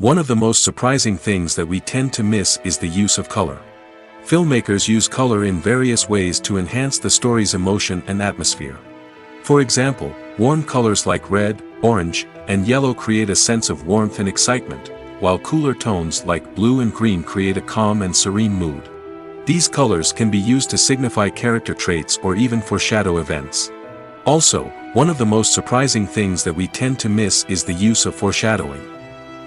One of the most surprising things that we tend to miss is the use of color. Filmmakers use color in various ways to enhance the story's emotion and atmosphere. For example, warm colors like red, orange, and yellow create a sense of warmth and excitement, while cooler tones like blue and green create a calm and serene mood. These colors can be used to signify character traits or even foreshadow events. Also, one of the most surprising things that we tend to miss is the use of foreshadowing.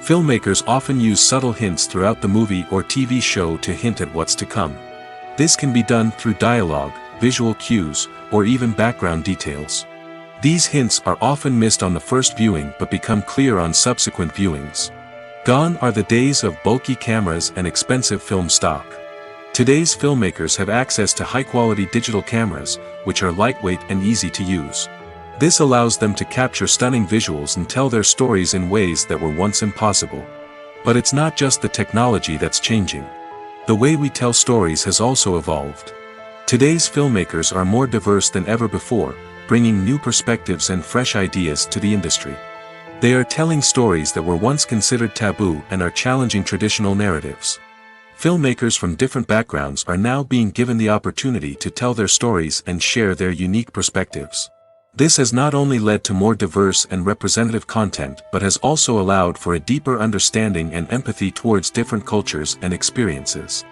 Filmmakers often use subtle hints throughout the movie or TV show to hint at what's to come. This can be done through dialogue, visual cues, or even background details. These hints are often missed on the first viewing but become clear on subsequent viewings. Gone are the days of bulky cameras and expensive film stock. Today's filmmakers have access to high-quality digital cameras, which are lightweight and easy to use. This allows them to capture stunning visuals and tell their stories in ways that were once impossible. But it's not just the technology that's changing. The way we tell stories has also evolved. Today's filmmakers are more diverse than ever before, bringing new perspectives and fresh ideas to the industry. They are telling stories that were once considered taboo and are challenging traditional narratives. Filmmakers from different backgrounds are now being given the opportunity to tell their stories and share their unique perspectives. This has not only led to more diverse and representative content but has also allowed for a deeper understanding and empathy towards different cultures and experiences.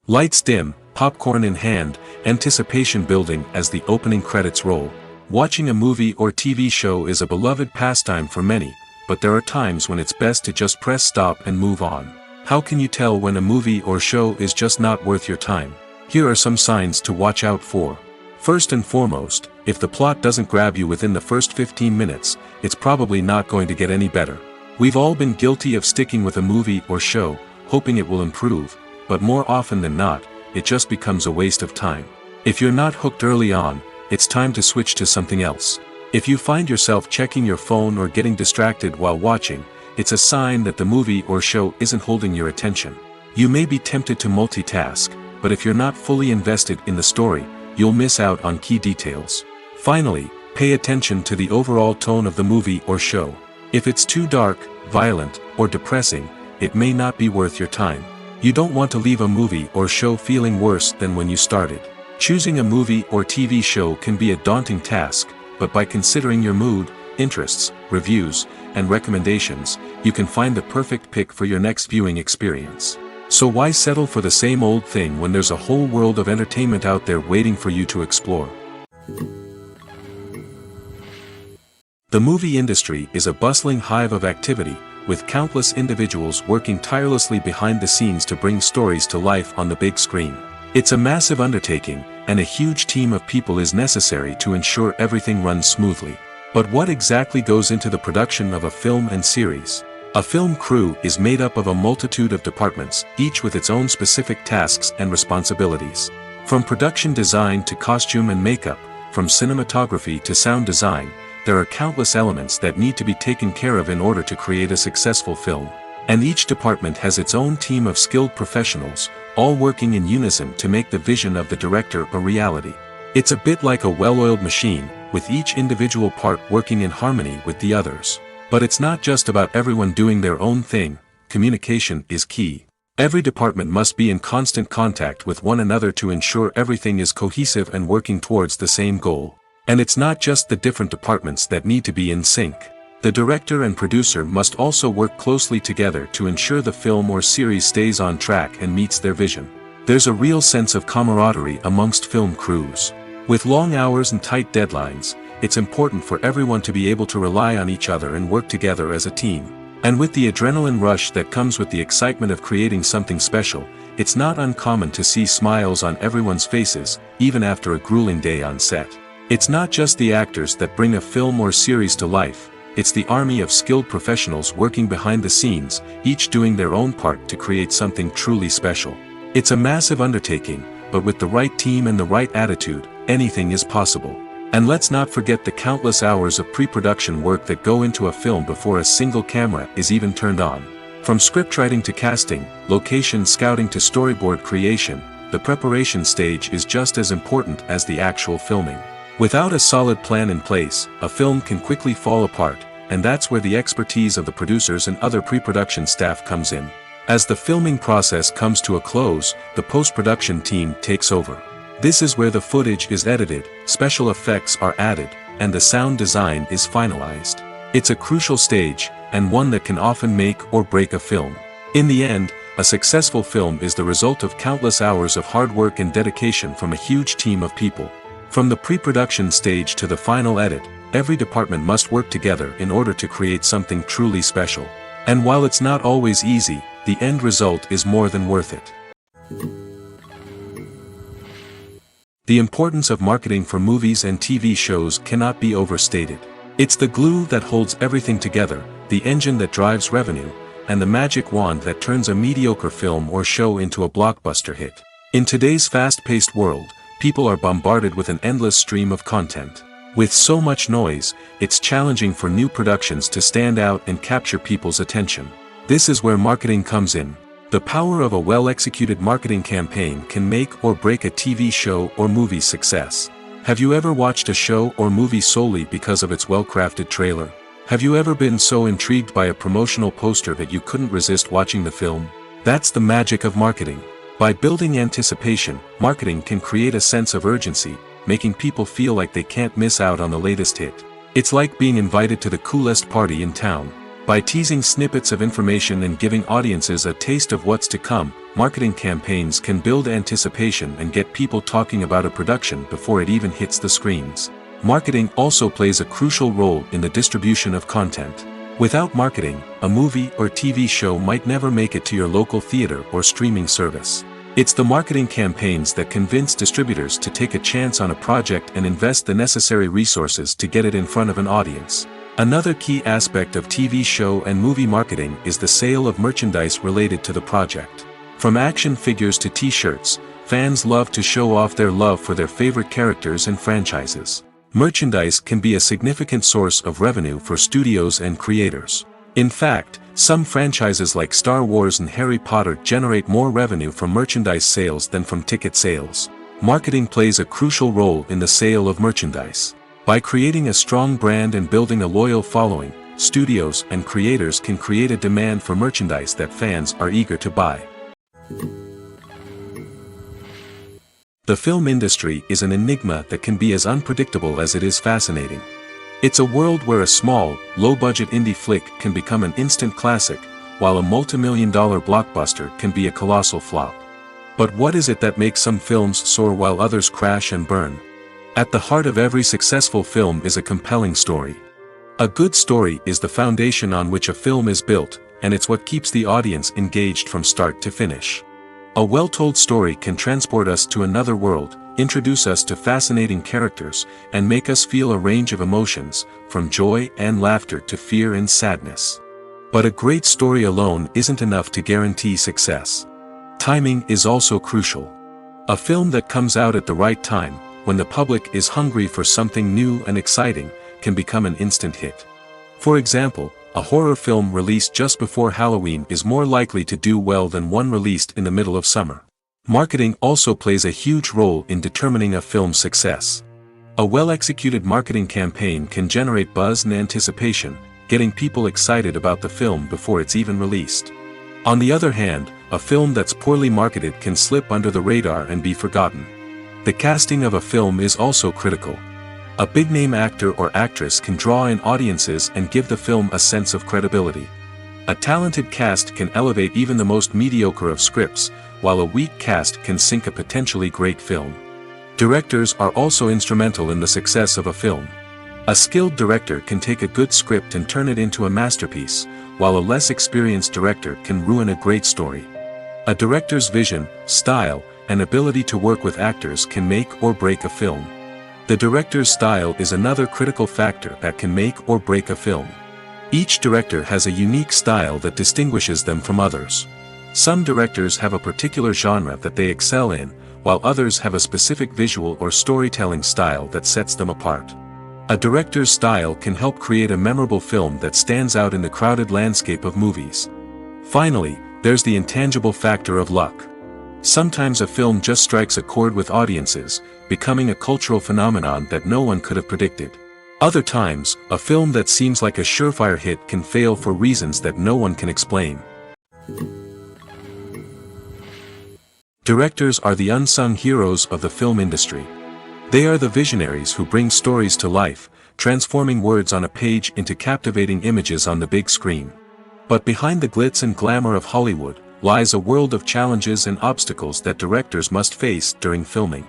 Lights dim, popcorn in hand, anticipation building as the opening credits roll. Watching a movie or TV show is a beloved pastime for many, but there are times when it's best to just press stop and move on. How can you tell when a movie or show is just not worth your time? Here are some signs to watch out for. First and foremost, if the plot doesn't grab you within the first 15 minutes, it's probably not going to get any better. We've all been guilty of sticking with a movie or show, hoping it will improve, but more often than not, it just becomes a waste of time. If you're not hooked early on, it's time to switch to something else. If you find yourself checking your phone or getting distracted while watching, it's a sign that the movie or show isn't holding your attention. You may be tempted to multitask, but if you're not fully invested in the story, you'll miss out on key details. Finally, pay attention to the overall tone of the movie or show. If it's too dark, violent, or depressing, it may not be worth your time. You don't want to leave a movie or show feeling worse than when you started. Choosing a movie or TV show can be a daunting task, but by considering your mood, interests, reviews, and recommendations, you can find the perfect pick for your next viewing experience. So why settle for the same old thing when there's a whole world of entertainment out there waiting for you to explore? The movie industry is a bustling hive of activity, with countless individuals working tirelessly behind the scenes to bring stories to life on the big screen. It's a massive undertaking, and a huge team of people is necessary to ensure everything runs smoothly. But what exactly goes into the production of a film and series? A film crew is made up of a multitude of departments, each with its own specific tasks and responsibilities. From production design to costume and makeup, from cinematography to sound design, there are countless elements that need to be taken care of in order to create a successful film. And each department has its own team of skilled professionals, all working in unison to make the vision of the director a reality. It's a bit like a well-oiled machine, with each individual part working in harmony with the others. But it's not just about everyone doing their own thing. Communication is key. Every department must be in constant contact with one another to ensure everything is cohesive and working towards the same goal. And it's not just the different departments that need to be in sync. The director and producer must also work closely together to ensure the film or series stays on track and meets their vision. There's a real sense of camaraderie amongst film crews. With long hours and tight deadlines, it's important for everyone to be able to rely on each other and work together as a team. And with the adrenaline rush that comes with the excitement of creating something special, it's not uncommon to see smiles on everyone's faces, even after a grueling day on set. It's not just the actors that bring a film or series to life, it's the army of skilled professionals working behind the scenes, each doing their own part to create something truly special. It's a massive undertaking, but with the right team and the right attitude, anything is possible. And let's not forget the countless hours of pre-production work that go into a film before a single camera is even turned on. From scriptwriting to casting, location scouting to storyboard creation, the preparation stage is just as important as the actual filming. Without a solid plan in place, a film can quickly fall apart, and that's where the expertise of the producers and other pre-production staff comes in. As the filming process comes to a close, the post-production team takes over. This is where the footage is edited, special effects are added, and the sound design is finalized. It's a crucial stage, and one that can often make or break a film. In the end, a successful film is the result of countless hours of hard work and dedication from a huge team of people. From the pre-production stage to the final edit, every department must work together in order to create something truly special. And while it's not always easy, the end result is more than worth it. The importance of marketing for movies and TV shows cannot be overstated. It's the glue that holds everything together, the engine that drives revenue, and the magic wand that turns a mediocre film or show into a blockbuster hit. In today's fast-paced world, people are bombarded with an endless stream of content. With so much noise, it's challenging for new productions to stand out and capture people's attention. This is where marketing comes in. The power of a well-executed marketing campaign can make or break a TV show or movie's success. Have you ever watched a show or movie solely because of its well-crafted trailer? Have you ever been so intrigued by a promotional poster that you couldn't resist watching the film? That's the magic of marketing. By building anticipation, marketing can create a sense of urgency, making people feel like they can't miss out on the latest hit. It's like being invited to the coolest party in town. By teasing snippets of information and giving audiences a taste of what's to come, marketing campaigns can build anticipation and get people talking about a production before it even hits the screens. Marketing also plays a crucial role in the distribution of content. Without marketing, a movie or TV show might never make it to your local theater or streaming service. It's the marketing campaigns that convince distributors to take a chance on a project and invest the necessary resources to get it in front of an audience. Another key aspect of TV show and movie marketing is the sale of merchandise related to the project. From action figures to t-shirts, fans love to show off their love for their favorite characters and franchises. Merchandise can be a significant source of revenue for studios and creators. In fact, some franchises like Star Wars and Harry Potter generate more revenue from merchandise sales than from ticket sales. Marketing plays a crucial role in the sale of merchandise. By creating a strong brand and building a loyal following, studios and creators can create a demand for merchandise that fans are eager to buy. The film industry is an enigma that can be as unpredictable as it is fascinating. It's a world where a small, low-budget indie flick can become an instant classic, while a multi-million-dollar blockbuster can be a colossal flop. But what is it that makes some films soar while others crash and burn? At the heart of every successful film is a compelling story. A good story is the foundation on which a film is built, and it's what keeps the audience engaged from start to finish. A well-told story can transport us to another world, introduce us to fascinating characters, and make us feel a range of emotions, from joy and laughter to fear and sadness. But a great story alone isn't enough to guarantee success. Timing is also crucial. A film that comes out at the right time, when the public is hungry for something new and exciting, can become an instant hit. For example, a horror film released just before Halloween is more likely to do well than one released in the middle of summer. Marketing also plays a huge role in determining a film's success. A well-executed marketing campaign can generate buzz and anticipation, getting people excited about the film before it's even released. On the other hand, a film that's poorly marketed can slip under the radar and be forgotten. The casting of a film is also critical. A big-name actor or actress can draw in audiences and give the film a sense of credibility. A talented cast can elevate even the most mediocre of scripts, while a weak cast can sink a potentially great film. Directors are also instrumental in the success of a film. A skilled director can take a good script and turn it into a masterpiece, while a less experienced director can ruin a great story. A director's vision, style, and ability to work with actors can make or break a film. The director's style is another critical factor that can make or break a film. Each director has a unique style that distinguishes them from others. Some directors have a particular genre that they excel in, while others have a specific visual or storytelling style that sets them apart. A director's style can help create a memorable film that stands out in the crowded landscape of movies. Finally, there's the intangible factor of luck. Sometimes a film just strikes a chord with audiences, becoming a cultural phenomenon that no one could have predicted. Other times, a film that seems like a surefire hit can fail for reasons that no one can explain. Directors are the unsung heroes of the film industry. They are the visionaries who bring stories to life, transforming words on a page into captivating images on the big screen. But behind the glitz and glamour of Hollywood, lies a world of challenges and obstacles that directors must face during filming.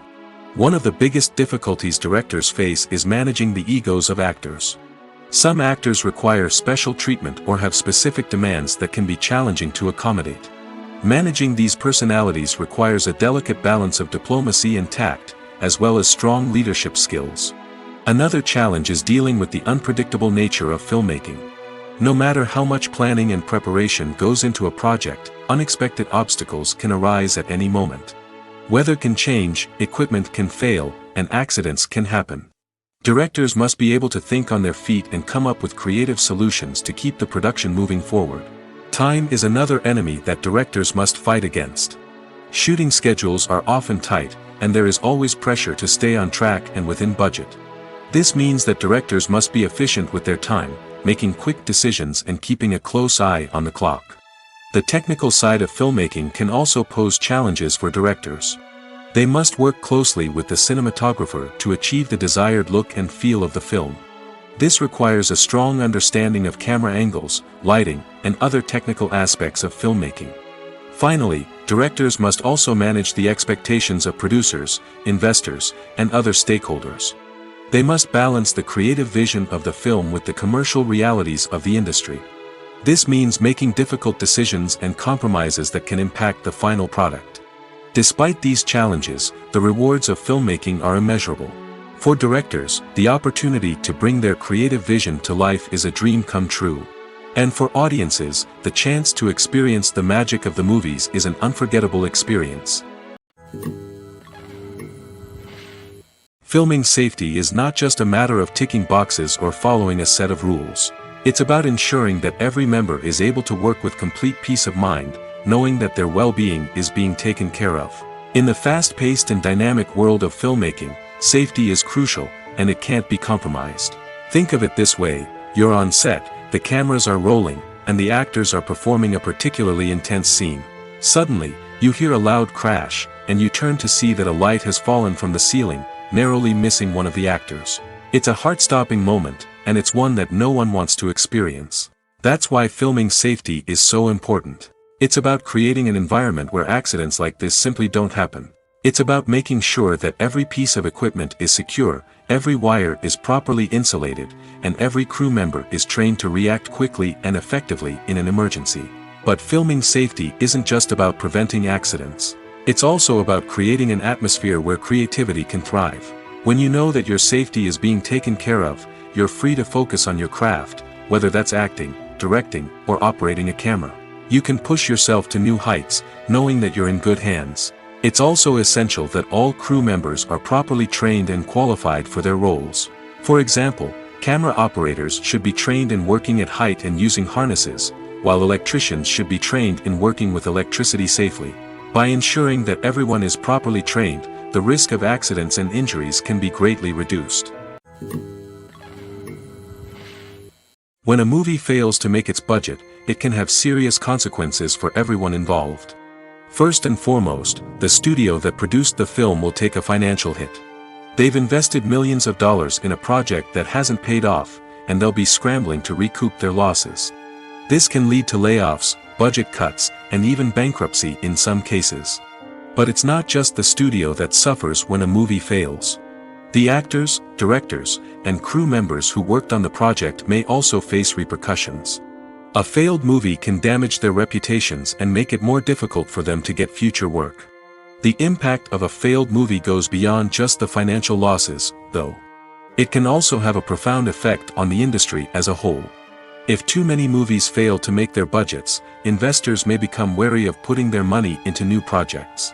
One of the biggest difficulties directors face is managing the egos of actors. Some actors require special treatment or have specific demands that can be challenging to accommodate. Managing these personalities requires a delicate balance of diplomacy and tact, as well as strong leadership skills. Another challenge is dealing with the unpredictable nature of filmmaking. No matter how much planning and preparation goes into a project, unexpected obstacles can arise at any moment. Weather can change, equipment can fail, and accidents can happen. Directors must be able to think on their feet and come up with creative solutions to keep the production moving forward. Time is another enemy that directors must fight against. Shooting schedules are often tight, and there is always pressure to stay on track and within budget. This means that directors must be efficient with their time, making quick decisions and keeping a close eye on the clock. The technical side of filmmaking can also pose challenges for directors. They must work closely with the cinematographer to achieve the desired look and feel of the film. This requires a strong understanding of camera angles, lighting, and other technical aspects of filmmaking. Finally, directors must also manage the expectations of producers, investors, and other stakeholders. They must balance the creative vision of the film with the commercial realities of the industry. This means making difficult decisions and compromises that can impact the final product. Despite these challenges, the rewards of filmmaking are immeasurable. For directors, the opportunity to bring their creative vision to life is a dream come true. And for audiences, the chance to experience the magic of the movies is an unforgettable experience. Filming safety is not just a matter of ticking boxes or following a set of rules. It's about ensuring that every member is able to work with complete peace of mind, knowing that their well-being is being taken care of. In the fast-paced and dynamic world of filmmaking, safety is crucial, and it can't be compromised. Think of it this way: you're on set, the cameras are rolling, and the actors are performing a particularly intense scene. Suddenly, you hear a loud crash, and you turn to see that a light has fallen from the ceiling, narrowly missing one of the actors. It's a heart-stopping moment, and it's one that no one wants to experience. That's why filming safety is so important. It's about creating an environment where accidents like this simply don't happen. It's about making sure that every piece of equipment is secure, every wire is properly insulated, and every crew member is trained to react quickly and effectively in an emergency. But filming safety isn't just about preventing accidents. It's also about creating an atmosphere where creativity can thrive. When you know that your safety is being taken care of, you're free to focus on your craft, whether that's acting, directing, or operating a camera. You can push yourself to new heights, knowing that you're in good hands. It's also essential that all crew members are properly trained and qualified for their roles. For example, camera operators should be trained in working at height and using harnesses, while electricians should be trained in working with electricity safely. By ensuring that everyone is properly trained, the risk of accidents and injuries can be greatly reduced. When a movie fails to make its budget, it can have serious consequences for everyone involved. First and foremost, the studio that produced the film will take a financial hit. They've invested millions of dollars in a project that hasn't paid off, and they'll be scrambling to recoup their losses. This can lead to layoffs, budget cuts, and even bankruptcy in some cases. But it's not just the studio that suffers when a movie fails. The actors, directors, and crew members who worked on the project may also face repercussions. A failed movie can damage their reputations and make it more difficult for them to get future work. The impact of a failed movie goes beyond just the financial losses, though. It can also have a profound effect on the industry as a whole. If too many movies fail to make their budgets, investors may become wary of putting their money into new projects.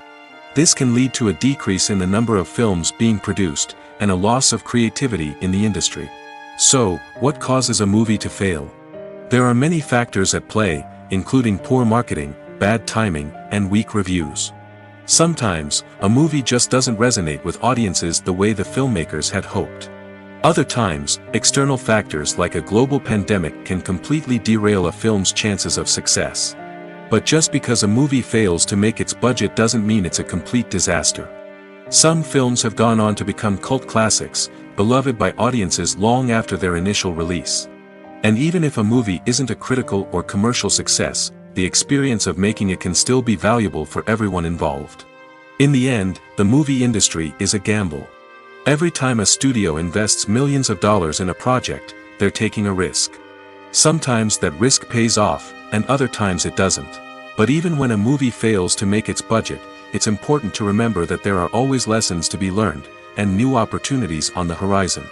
This can lead to a decrease in the number of films being produced, and a loss of creativity in the industry. So, what causes a movie to fail? There are many factors at play, including poor marketing, bad timing, and weak reviews. Sometimes, a movie just doesn't resonate with audiences the way the filmmakers had hoped. Other times, external factors like a global pandemic can completely derail a film's chances of success. But just because a movie fails to make its budget doesn't mean it's a complete disaster. Some films have gone on to become cult classics, beloved by audiences long after their initial release. And even if a movie isn't a critical or commercial success, the experience of making it can still be valuable for everyone involved. In the end, the movie industry is a gamble. Every time a studio invests millions of dollars in a project, they're taking a risk. Sometimes that risk pays off, and other times it doesn't. But even when a movie fails to make its budget, it's important to remember that there are always lessons to be learned, and new opportunities on the horizon.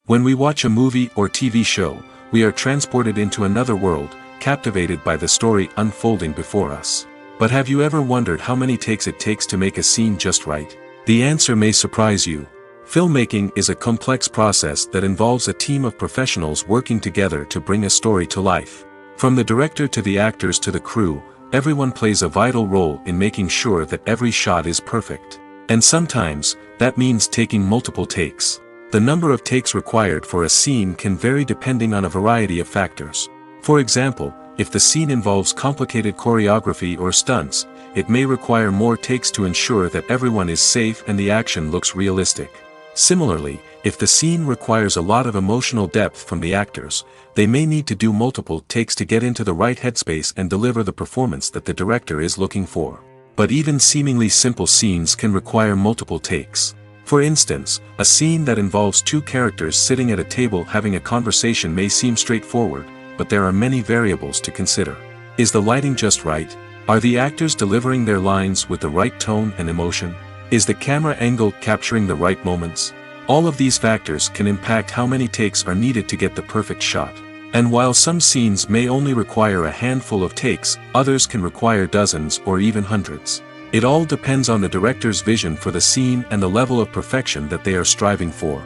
When we watch a movie or TV show, we are transported into another world, captivated by the story unfolding before us. But have you ever wondered how many takes it takes to make a scene just right? The answer may surprise you. Filmmaking is a complex process that involves a team of professionals working together to bring a story to life. From the director to the actors to the crew, everyone plays a vital role in making sure that every shot is perfect. And sometimes, that means taking multiple takes. The number of takes required for a scene can vary depending on a variety of factors. For example, if the scene involves complicated choreography or stunts, it may require more takes to ensure that everyone is safe and the action looks realistic. Similarly, if the scene requires a lot of emotional depth from the actors, they may need to do multiple takes to get into the right headspace and deliver the performance that the director is looking for. But even seemingly simple scenes can require multiple takes. For instance, a scene that involves two characters sitting at a table having a conversation may seem straightforward, but there are many variables to consider. Is the lighting just right? Are the actors delivering their lines with the right tone and emotion? Is the camera angle capturing the right moments? All of these factors can impact how many takes are needed to get the perfect shot. And while some scenes may only require a handful of takes, others can require dozens or even hundreds. It all depends on the director's vision for the scene and the level of perfection that they are striving for.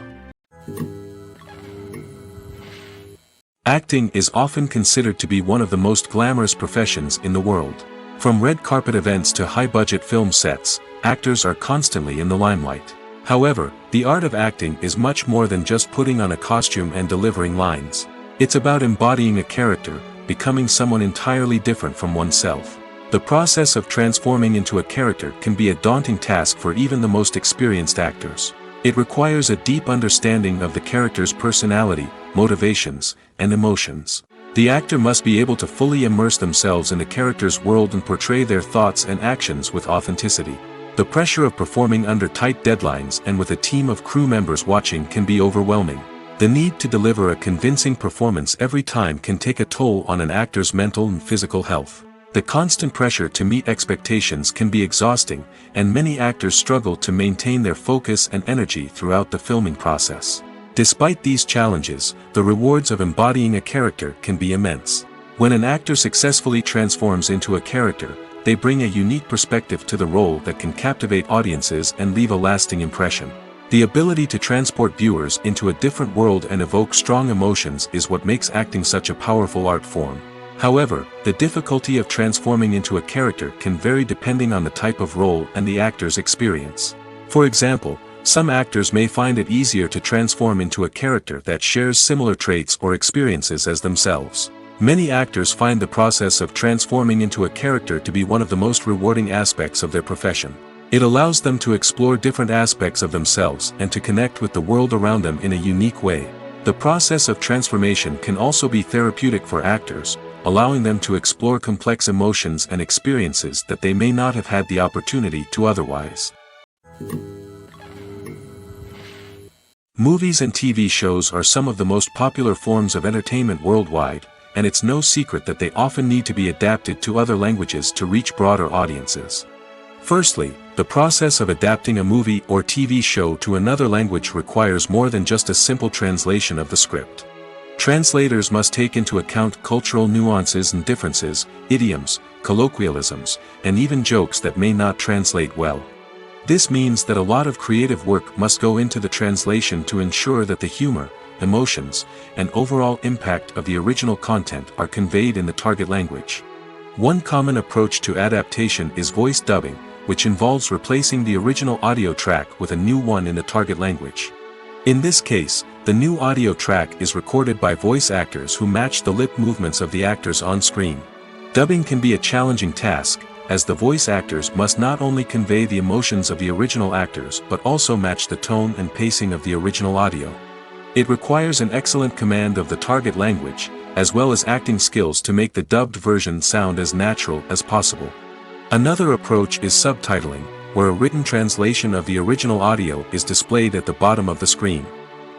Acting is often considered to be one of the most glamorous professions in the world. From red carpet events to high-budget film sets, actors are constantly in the limelight. However, the art of acting is much more than just putting on a costume and delivering lines. It's about embodying a character, becoming someone entirely different from oneself. The process of transforming into a character can be a daunting task for even the most experienced actors. It requires a deep understanding of the character's personality, motivations, and emotions. The actor must be able to fully immerse themselves in the character's world and portray their thoughts and actions with authenticity. The pressure of performing under tight deadlines and with a team of crew members watching can be overwhelming. The need to deliver a convincing performance every time can take a toll on an actor's mental and physical health. The constant pressure to meet expectations can be exhausting, and many actors struggle to maintain their focus and energy throughout the filming process. Despite these challenges, the rewards of embodying a character can be immense. When an actor successfully transforms into a character, they bring a unique perspective to the role that can captivate audiences and leave a lasting impression. The ability to transport viewers into a different world and evoke strong emotions is what makes acting such a powerful art form. However, the difficulty of transforming into a character can vary depending on the type of role and the actor's experience. For example, some actors may find it easier to transform into a character that shares similar traits or experiences as themselves. Many actors find the process of transforming into a character to be one of the most rewarding aspects of their profession. It allows them to explore different aspects of themselves and to connect with the world around them in a unique way. The process of transformation can also be therapeutic for actors, allowing them to explore complex emotions and experiences that they may not have had the opportunity to otherwise. Movies and TV shows are some of the most popular forms of entertainment worldwide, and it's no secret that they often need to be adapted to other languages to reach broader audiences. Firstly, the process of adapting a movie or TV show to another language requires more than just a simple translation of the script. Translators must take into account cultural nuances and differences, idioms, colloquialisms, and even jokes that may not translate well. This means that a lot of creative work must go into the translation to ensure that the humor, emotions, and overall impact of the original content are conveyed in the target language. One common approach to adaptation is voice dubbing, which involves replacing the original audio track with a new one in the target language. In this case, the new audio track is recorded by voice actors who match the lip movements of the actors on screen. Dubbing can be a challenging task, as the voice actors must not only convey the emotions of the original actors but also match the tone and pacing of the original audio. It requires an excellent command of the target language, as well as acting skills to make the dubbed version sound as natural as possible. Another approach is subtitling, where a written translation of the original audio is displayed at the bottom of the screen.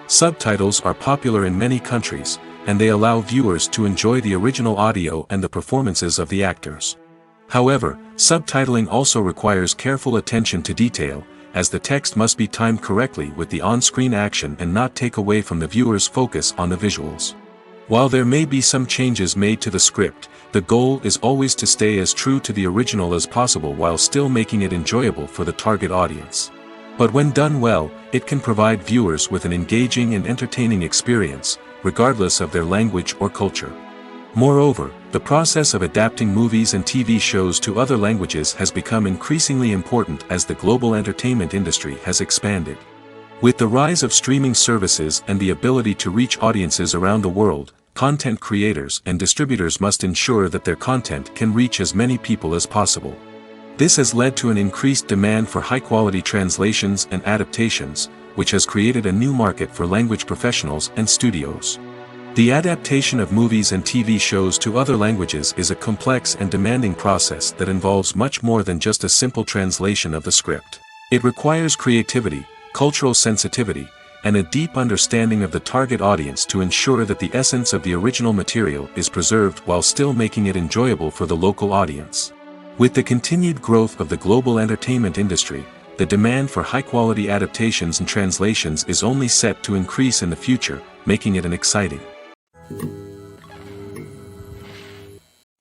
Subtitles are popular in many countries, and they allow viewers to enjoy the original audio and the performances of the actors. However, subtitling also requires careful attention to detail, as the text must be timed correctly with the on-screen action and not take away from the viewer's focus on the visuals. While there may be some changes made to the script, the goal is always to stay as true to the original as possible while still making it enjoyable for the target audience. But when done well, it can provide viewers with an engaging and entertaining experience, regardless of their language or culture. Moreover, the process of adapting movies and TV shows to other languages has become increasingly important as the global entertainment industry has expanded. With the rise of streaming services and the ability to reach audiences around the world, content creators and distributors must ensure that their content can reach as many people as possible. This has led to an increased demand for high-quality translations and adaptations, which has created a new market for language professionals and studios. The adaptation of movies and TV shows to other languages is a complex and demanding process that involves much more than just a simple translation of the script. It requires creativity, cultural sensitivity, and a deep understanding of the target audience to ensure that the essence of the original material is preserved while still making it enjoyable for the local audience. With the continued growth of the global entertainment industry, the demand for high-quality adaptations and translations is only set to increase in the future, making it an exciting.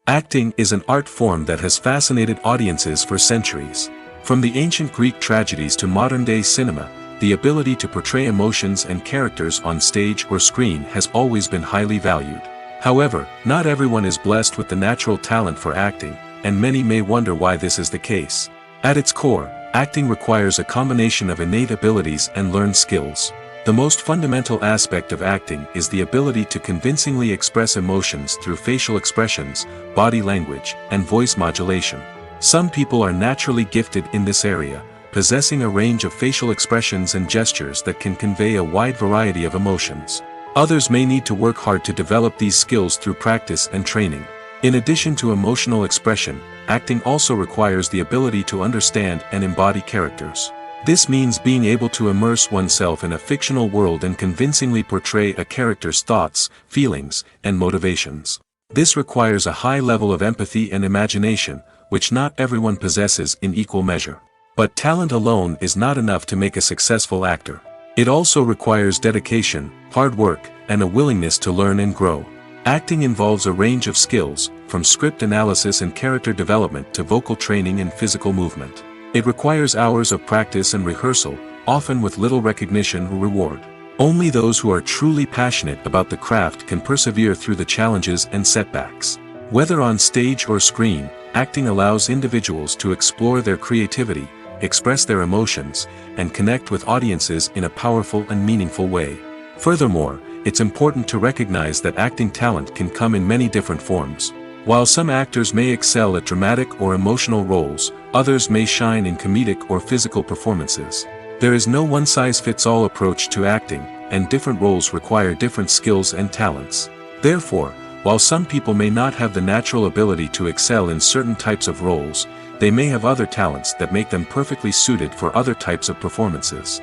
Acting is an art form that has fascinated audiences for centuries. From the ancient Greek tragedies to modern-day cinema, the ability to portray emotions and characters on stage or screen has always been highly valued. However, not everyone is blessed with the natural talent for acting, and many may wonder why this is the case. At its core, acting requires a combination of innate abilities and learned skills. The most fundamental aspect of acting is the ability to convincingly express emotions through facial expressions, body language, and voice modulation. Some people are naturally gifted in this area, possessing a range of facial expressions and gestures that can convey a wide variety of emotions. Others may need to work hard to develop these skills through practice and training. In addition to emotional expression, acting also requires the ability to understand and embody characters. This means being able to immerse oneself in a fictional world and convincingly portray a character's thoughts, feelings, and motivations. This requires a high level of empathy and imagination, which not everyone possesses in equal measure. But talent alone is not enough to make a successful actor. It also requires dedication, hard work, and a willingness to learn and grow. Acting involves a range of skills, from script analysis and character development to vocal training and physical movement. It requires hours of practice and rehearsal, often with little recognition or reward. Only those who are truly passionate about the craft can persevere through the challenges and setbacks. Whether on stage or screen, acting allows individuals to explore their creativity, express their emotions, and connect with audiences in a powerful and meaningful way. Furthermore, it's important to recognize that acting talent can come in many different forms. While some actors may excel at dramatic or emotional roles, others may shine in comedic or physical performances. There is no one-size-fits-all approach to acting, and different roles require different skills and talents. Therefore, while some people may not have the natural ability to excel in certain types of roles, they may have other talents that make them perfectly suited for other types of performances.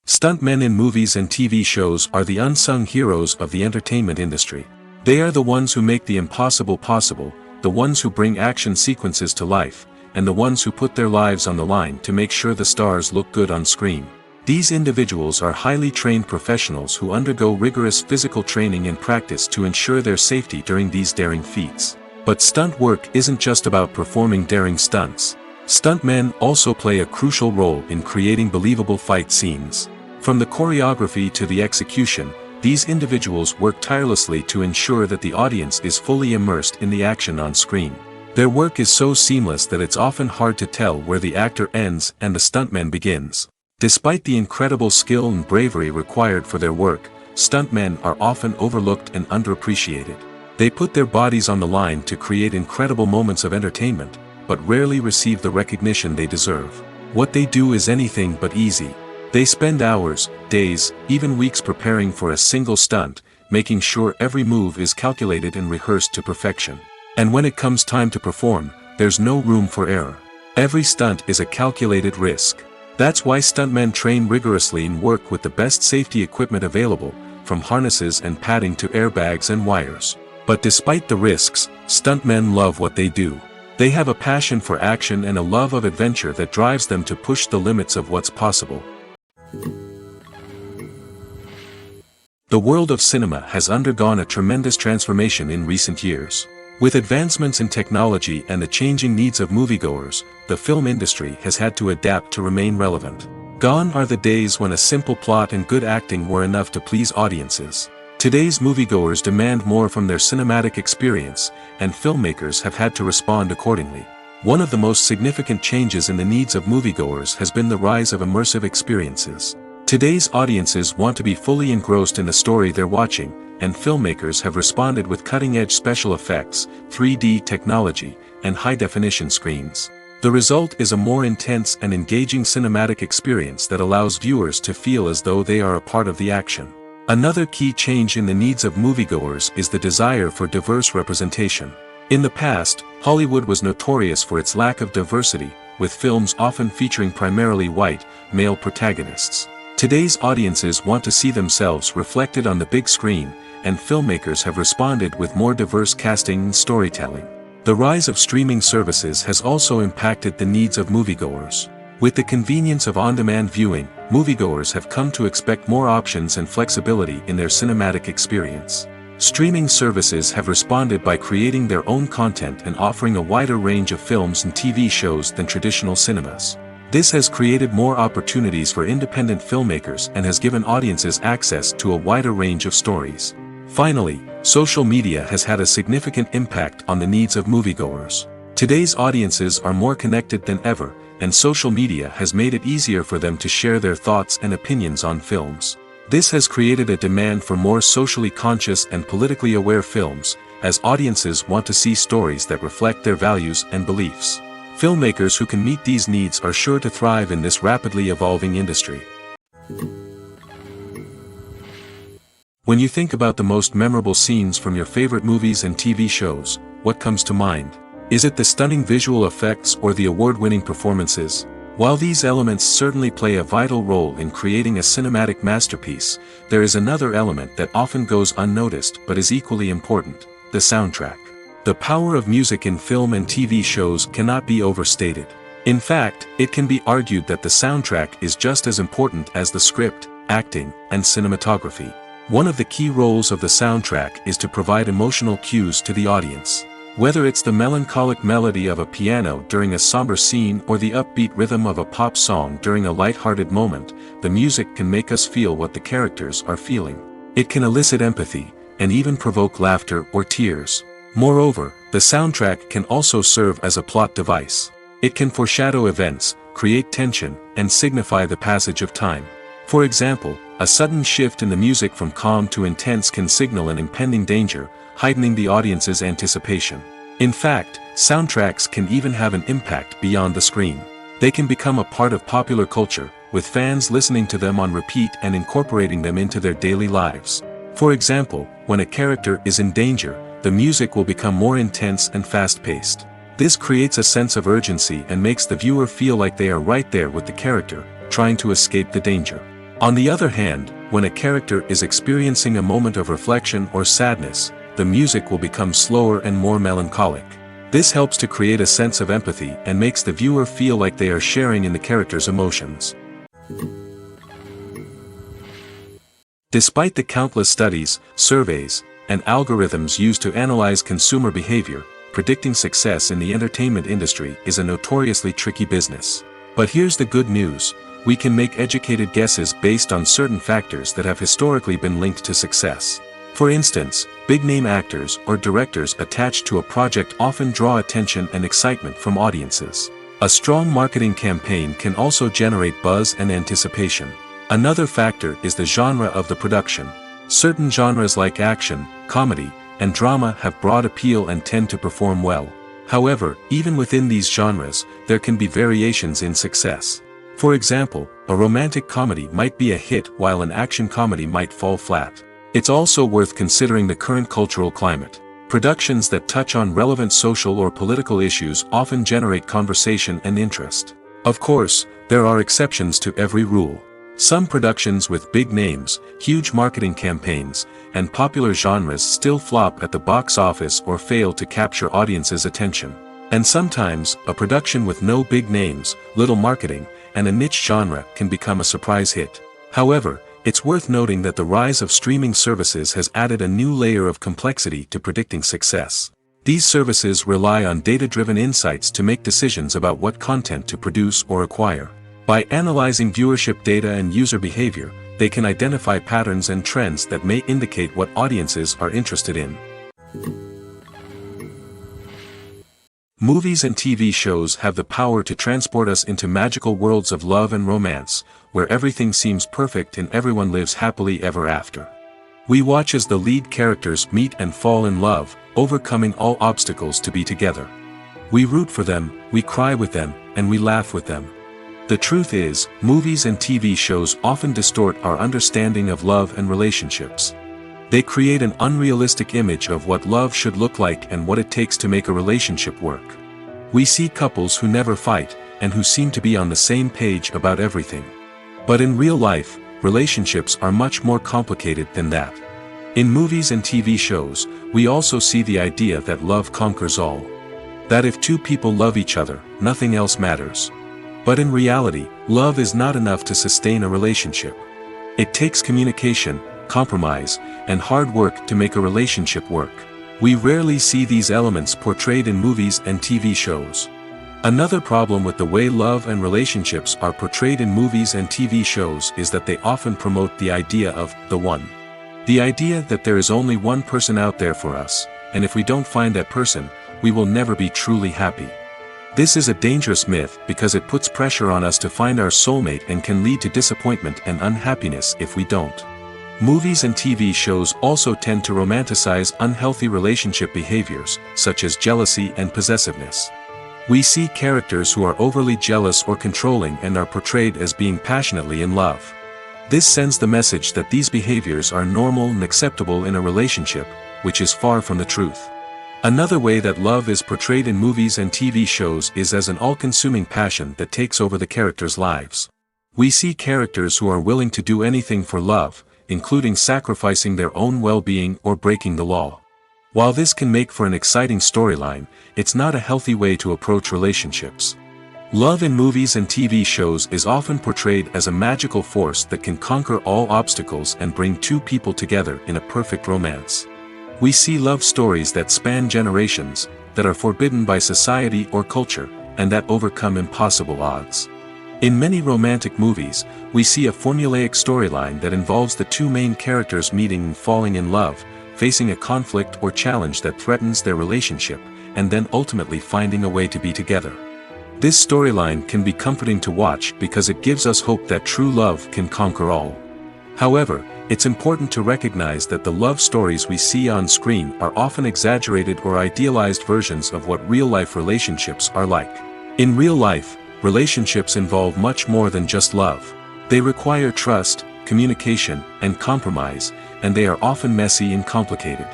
Stuntmen in movies and TV shows are the unsung heroes of the entertainment industry. They are the ones who make the impossible possible, the ones who bring action sequences to life, and the ones who put their lives on the line to make sure the stars look good on screen. These individuals are highly trained professionals who undergo rigorous physical training and practice to ensure their safety during these daring feats. But stunt work isn't just about performing daring stunts. Stuntmen also play a crucial role in creating believable fight scenes. From the choreography to the execution, these individuals work tirelessly to ensure that the audience is fully immersed in the action on screen. Their work is so seamless that it's often hard to tell where the actor ends and the stuntman begins. Despite the incredible skill and bravery required for their work, stuntmen are often overlooked and underappreciated. They put their bodies on the line to create incredible moments of entertainment, but rarely receive the recognition they deserve. What they do is anything but easy. They spend hours, days, even weeks preparing for a single stunt, making sure every move is calculated and rehearsed to perfection. And when it comes time to perform, there's no room for error. Every stunt is a calculated risk. That's why stuntmen train rigorously and work with the best safety equipment available, from harnesses and padding to airbags and wires. But despite the risks, stuntmen love what they do. They have a passion for action and a love of adventure that drives them to push the limits of what's possible. The world of cinema has undergone a tremendous transformation in recent years. With advancements in technology and the changing needs of moviegoers, the film industry has had to adapt to remain relevant. Gone are the days when a simple plot and good acting were enough to please audiences. Today's moviegoers demand more from their cinematic experience, and filmmakers have had to respond accordingly. One of the most significant changes in the needs of moviegoers has been the rise of immersive experiences. Today's audiences want to be fully engrossed in the story they're watching, and filmmakers have responded with cutting-edge special effects, 3D technology, and high-definition screens. The result is a more intense and engaging cinematic experience that allows viewers to feel as though they are a part of the action. Another key change in the needs of moviegoers is the desire for diverse representation. In the past, Hollywood was notorious for its lack of diversity, with films often featuring primarily white, male protagonists. Today's audiences want to see themselves reflected on the big screen, and filmmakers have responded with more diverse casting and storytelling. The rise of streaming services has also impacted the needs of moviegoers. With the convenience of on-demand viewing, moviegoers have come to expect more options and flexibility in their cinematic experience. Streaming services have responded by creating their own content and offering a wider range of films and TV shows than traditional cinemas. This has created more opportunities for independent filmmakers and has given audiences access to a wider range of stories. Finally, social media has had a significant impact on the needs of moviegoers. Today's audiences are more connected than ever, and social media has made it easier for them to share their thoughts and opinions on films. This has created a demand for more socially conscious and politically aware films, as audiences want to see stories that reflect their values and beliefs. Filmmakers who can meet these needs are sure to thrive in this rapidly evolving industry. When you think about the most memorable scenes from your favorite movies and TV shows, what comes to mind? Is it the stunning visual effects or the award-winning performances? While these elements certainly play a vital role in creating a cinematic masterpiece, there is another element that often goes unnoticed but is equally important: the soundtrack. The power of music in film and TV shows cannot be overstated. In fact, it can be argued that the soundtrack is just as important as the script, acting, and cinematography. One of the key roles of the soundtrack is to provide emotional cues to the audience. Whether it's the melancholic melody of a piano during a somber scene or the upbeat rhythm of a pop song during a light-hearted moment, the music can make us feel what the characters are feeling. It can elicit empathy, and even provoke laughter or tears. Moreover, the soundtrack can also serve as a plot device. It can foreshadow events, create tension, and signify the passage of time. For example, a sudden shift in the music from calm to intense can signal an impending danger, heightening the audience's anticipation. In fact, soundtracks can even have an impact beyond the screen. They can become a part of popular culture, with fans listening to them on repeat and incorporating them into their daily lives. For example, when a character is in danger, the music will become more intense and fast-paced. This creates a sense of urgency and makes the viewer feel like they are right there with the character, trying to escape the danger. On the other hand, when a character is experiencing a moment of reflection or sadness, the music will become slower and more melancholic. This helps to create a sense of empathy and makes the viewer feel like they are sharing in the character's emotions. Despite the countless studies, surveys, and algorithms used to analyze consumer behavior, predicting success in the entertainment industry is a notoriously tricky business. But here's the good news: we can make educated guesses based on certain factors that have historically been linked to success. For instance, big-name actors or directors attached to a project often draw attention and excitement from audiences. A strong marketing campaign can also generate buzz and anticipation. Another factor is the genre of the production. Certain genres like action, comedy, and drama have broad appeal and tend to perform well. However, even within these genres, there can be variations in success. For example, a romantic comedy might be a hit while an action comedy might fall flat. It's also worth considering the current cultural climate. Productions that touch on relevant social or political issues often generate conversation and interest. Of course, there are exceptions to every rule. Some productions with big names, huge marketing campaigns, and popular genres still flop at the box office or fail to capture audiences' attention. And sometimes, a production with no big names, little marketing, and a niche genre can become a surprise hit. However, it's worth noting that the rise of streaming services has added a new layer of complexity to predicting success. These services rely on data-driven insights to make decisions about what content to produce or acquire. By analyzing viewership data and user behavior, they can identify patterns and trends that may indicate what audiences are interested in. Movies and TV shows have the power to transport us into magical worlds of love and romance, where everything seems perfect and everyone lives happily ever after. We watch as the lead characters meet and fall in love, overcoming all obstacles to be together. We root for them, we cry with them, and we laugh with them. The truth is, movies and TV shows often distort our understanding of love and relationships. They create an unrealistic image of what love should look like and what it takes to make a relationship work. We see couples who never fight, and who seem to be on the same page about everything. But in real life, relationships are much more complicated than that. In movies and TV shows, we also see the idea that love conquers all. That if two people love each other, nothing else matters. But in reality, love is not enough to sustain a relationship. It takes communication, compromise, and hard work to make a relationship work. We rarely see these elements portrayed in movies and TV shows. Another problem with the way love and relationships are portrayed in movies and TV shows is that they often promote the idea of the one. The idea that there is only one person out there for us, and if we don't find that person, we will never be truly happy. This is a dangerous myth because it puts pressure on us to find our soulmate and can lead to disappointment and unhappiness if we don't. Movies and TV shows also tend to romanticize unhealthy relationship behaviors, such as jealousy and possessiveness. We see characters who are overly jealous or controlling and are portrayed as being passionately in love. This sends the message that these behaviors are normal and acceptable in a relationship, which is far from the truth. Another way that love is portrayed in movies and TV shows is as an all-consuming passion that takes over the characters' lives. We see characters who are willing to do anything for love, including sacrificing their own well-being or breaking the law. While this can make for an exciting storyline, it's not a healthy way to approach relationships. Love in movies and TV shows is often portrayed as a magical force that can conquer all obstacles and bring two people together in a perfect romance. We see love stories that span generations, that are forbidden by society or culture, and that overcome impossible odds. In many romantic movies, we see a formulaic storyline that involves the two main characters meeting and falling in love, facing a conflict or challenge that threatens their relationship, and then ultimately finding a way to be together. This storyline can be comforting to watch because it gives us hope that true love can conquer all. However, it's important to recognize that the love stories we see on screen are often exaggerated or idealized versions of what real-life relationships are like. In real life, relationships involve much more than just love. They require trust, communication, and compromise, and they are often messy and complicated.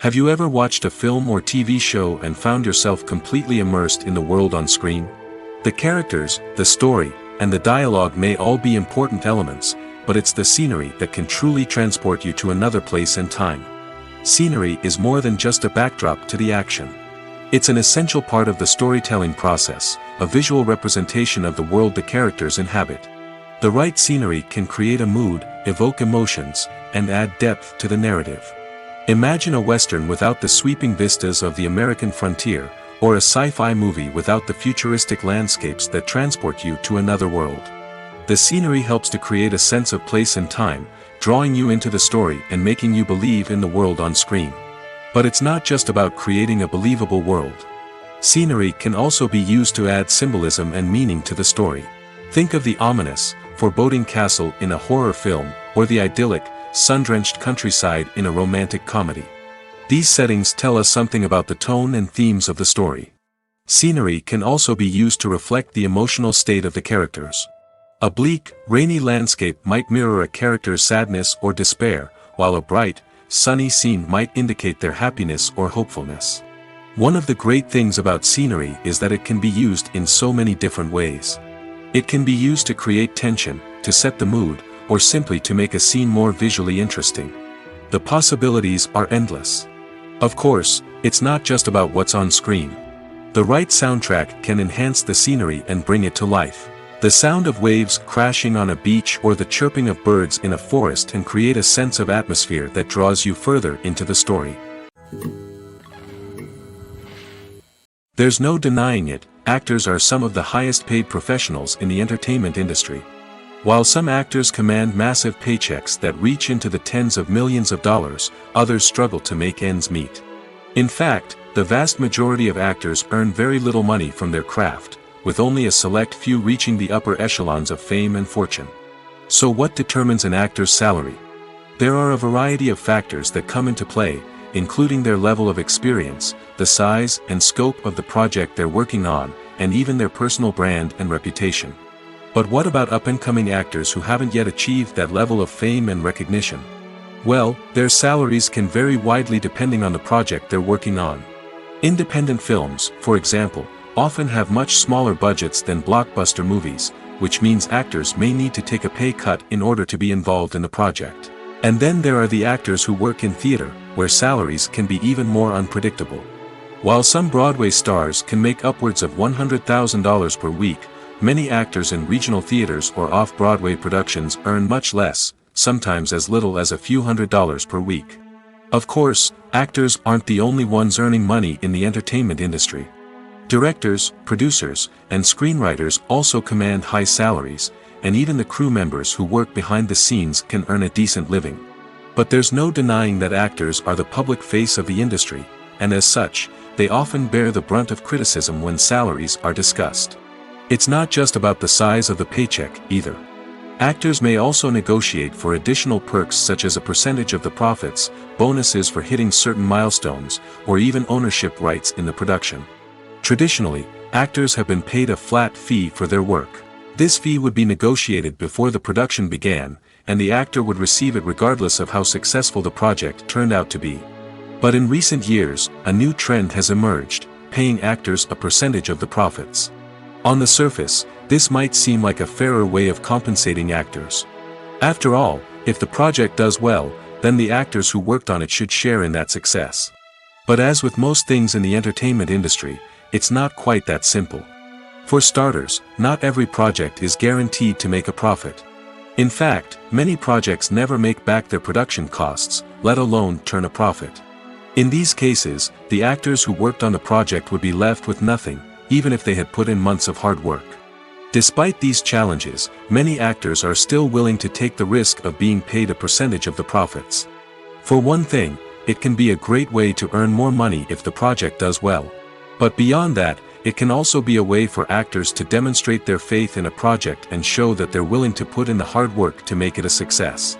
Have you ever watched a film or TV show and found yourself completely immersed in the world on screen? The characters, the story, and the dialogue may all be important elements, but it's the scenery that can truly transport you to another place and time. Scenery is more than just a backdrop to the action. It's an essential part of the storytelling process, a visual representation of the world the characters inhabit. The right scenery can create a mood, evoke emotions, and add depth to the narrative. Imagine a Western without the sweeping vistas of the American frontier, or a sci-fi movie without the futuristic landscapes that transport you to another world. The scenery helps to create a sense of place and time, drawing you into the story and making you believe in the world on screen. But it's not just about creating a believable world. Scenery can also be used to add symbolism and meaning to the story. Think of the ominous, foreboding castle in a horror film, or the idyllic, sun-drenched countryside in a romantic comedy. These settings tell us something about the tone and themes of the story. Scenery can also be used to reflect the emotional state of the characters. A bleak, rainy landscape might mirror a character's sadness or despair, while a bright, sunny scene might indicate their happiness or hopefulness. One of the great things about scenery is that it can be used in so many different ways. It can be used to create tension, to set the mood, or simply to make a scene more visually interesting. The possibilities are endless. Of course, it's not just about what's on screen. The right soundtrack can enhance the scenery and bring it to life. The sound of waves crashing on a beach or the chirping of birds in a forest can create a sense of atmosphere that draws you further into the story. There's no denying it, actors are some of the highest paid professionals in the entertainment industry. While some actors command massive paychecks that reach into the tens of millions of dollars, others struggle to make ends meet. In fact, the vast majority of actors earn very little money from their craft, with only a select few reaching the upper echelons of fame and fortune. So what determines an actor's salary? There are a variety of factors that come into play, including their level of experience, the size and scope of the project they're working on, and even their personal brand and reputation. But what about up-and-coming actors who haven't yet achieved that level of fame and recognition? Well, their salaries can vary widely depending on the project they're working on. Independent films, for example, often have much smaller budgets than blockbuster movies, which means actors may need to take a pay cut in order to be involved in the project. And then there are the actors who work in theater, where salaries can be even more unpredictable. While some Broadway stars can make upwards of $100,000 per week, many actors in regional theaters or off-Broadway productions earn much less, sometimes as little as a few $100s per week. Of course, actors aren't the only ones earning money in the entertainment industry. Directors, producers, and screenwriters also command high salaries, and even the crew members who work behind the scenes can earn a decent living. But there's no denying that actors are the public face of the industry, and as such, they often bear the brunt of criticism when salaries are discussed. It's not just about the size of the paycheck, either. Actors may also negotiate for additional perks such as a percentage of the profits, bonuses for hitting certain milestones, or even ownership rights in the production. Traditionally, actors have been paid a flat fee for their work. This fee would be negotiated before the production began, and the actor would receive it regardless of how successful the project turned out to be. But in recent years, a new trend has emerged, paying actors a percentage of the profits. On the surface, this might seem like a fairer way of compensating actors. After all, if the project does well, then the actors who worked on it should share in that success. But as with most things in the entertainment industry, it's not quite that simple. For starters, not every project is guaranteed to make a profit. In fact, many projects never make back their production costs, let alone turn a profit. In these cases, the actors who worked on the project would be left with nothing, even if they had put in months of hard work. Despite these challenges, many actors are still willing to take the risk of being paid a percentage of the profits. For one thing, it can be a great way to earn more money if the project does well. But beyond that, it can also be a way for actors to demonstrate their faith in a project and show that they're willing to put in the hard work to make it a success.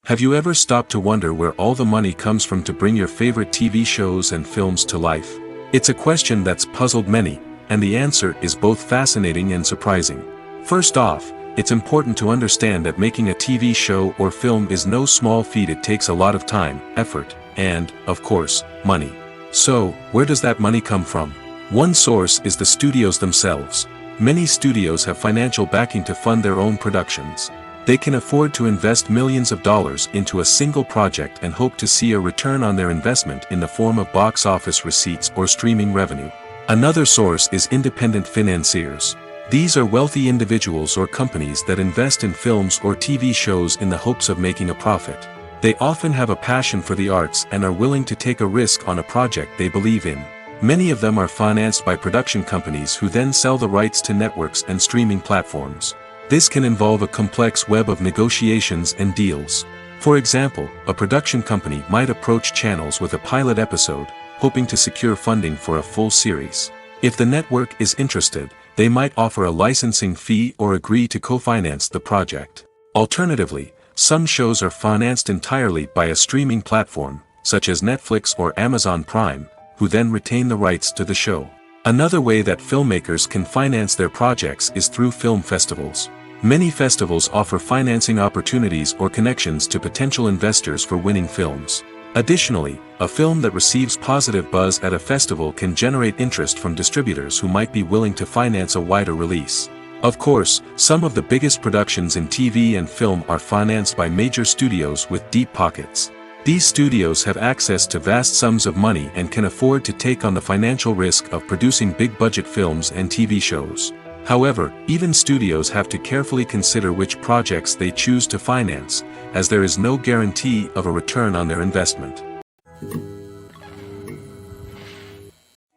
Have you ever stopped to wonder where all the money comes from to bring your favorite TV shows and films to life? It's a question that's puzzled many, and the answer is both fascinating and surprising. First off, it's important to understand that making a TV show or film is no small feat. It takes a lot of time, effort, and, of course, money. So, where does that money come from? One source is the studios themselves. Many studios have financial backing to fund their own productions. They can afford to invest millions of dollars into a single project and hope to see a return on their investment in the form of box office receipts or streaming revenue. Another source is independent financiers. These are wealthy individuals or companies that invest in films or TV shows in the hopes of making a profit. They often have a passion for the arts and are willing to take a risk on a project they believe in. Many of them are financed by production companies who then sell the rights to networks and streaming platforms. This can involve a complex web of negotiations and deals. For example, a production company might approach channels with a pilot episode, hoping to secure funding for a full series. If the network is interested, they might offer a licensing fee or agree to co-finance the project. Alternatively, some shows are financed entirely by a streaming platform, such as Netflix or Amazon Prime, who then retain the rights to the show. Another way that filmmakers can finance their projects is through film festivals. Many festivals offer financing opportunities or connections to potential investors for winning films. Additionally, a film that receives positive buzz at a festival can generate interest from distributors who might be willing to finance a wider release. Of course, some of the biggest productions in TV and film are financed by major studios with deep pockets. These studios have access to vast sums of money and can afford to take on the financial risk of producing big-budget films and TV shows. However, even studios have to carefully consider which projects they choose to finance, as there is no guarantee of a return on their investment.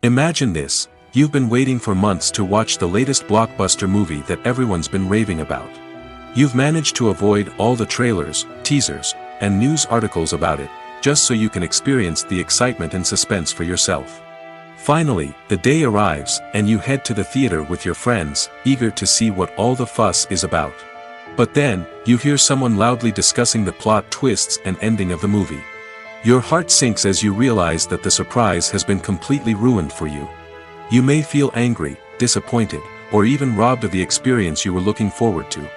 Imagine this: you've been waiting for months to watch the latest blockbuster movie that everyone's been raving about. You've managed to avoid all the trailers, teasers, and news articles about it, just so you can experience the excitement and suspense for yourself. Finally, the day arrives, and you head to the theater with your friends, eager to see what all the fuss is about. But then, you hear someone loudly discussing the plot twists and ending of the movie. Your heart sinks as you realize that the surprise has been completely ruined for you. You may feel angry, disappointed, or even robbed of the experience you were looking forward to.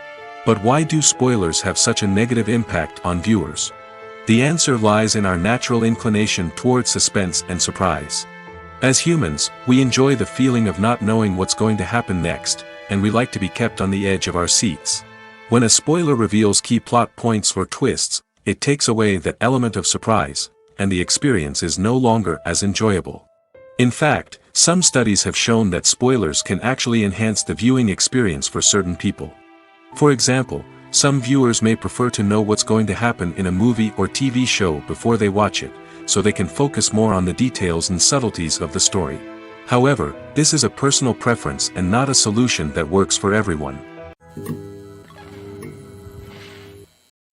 But why do spoilers have such a negative impact on viewers? The answer lies in our natural inclination toward suspense and surprise. As humans, we enjoy the feeling of not knowing what's going to happen next, and we like to be kept on the edge of our seats. When a spoiler reveals key plot points or twists, it takes away that element of surprise, and the experience is no longer as enjoyable. In fact, some studies have shown that spoilers can actually enhance the viewing experience for certain people. For example, some viewers may prefer to know what's going to happen in a movie or TV show before they watch it, so they can focus more on the details and subtleties of the story. However, this is a personal preference and not a solution that works for everyone.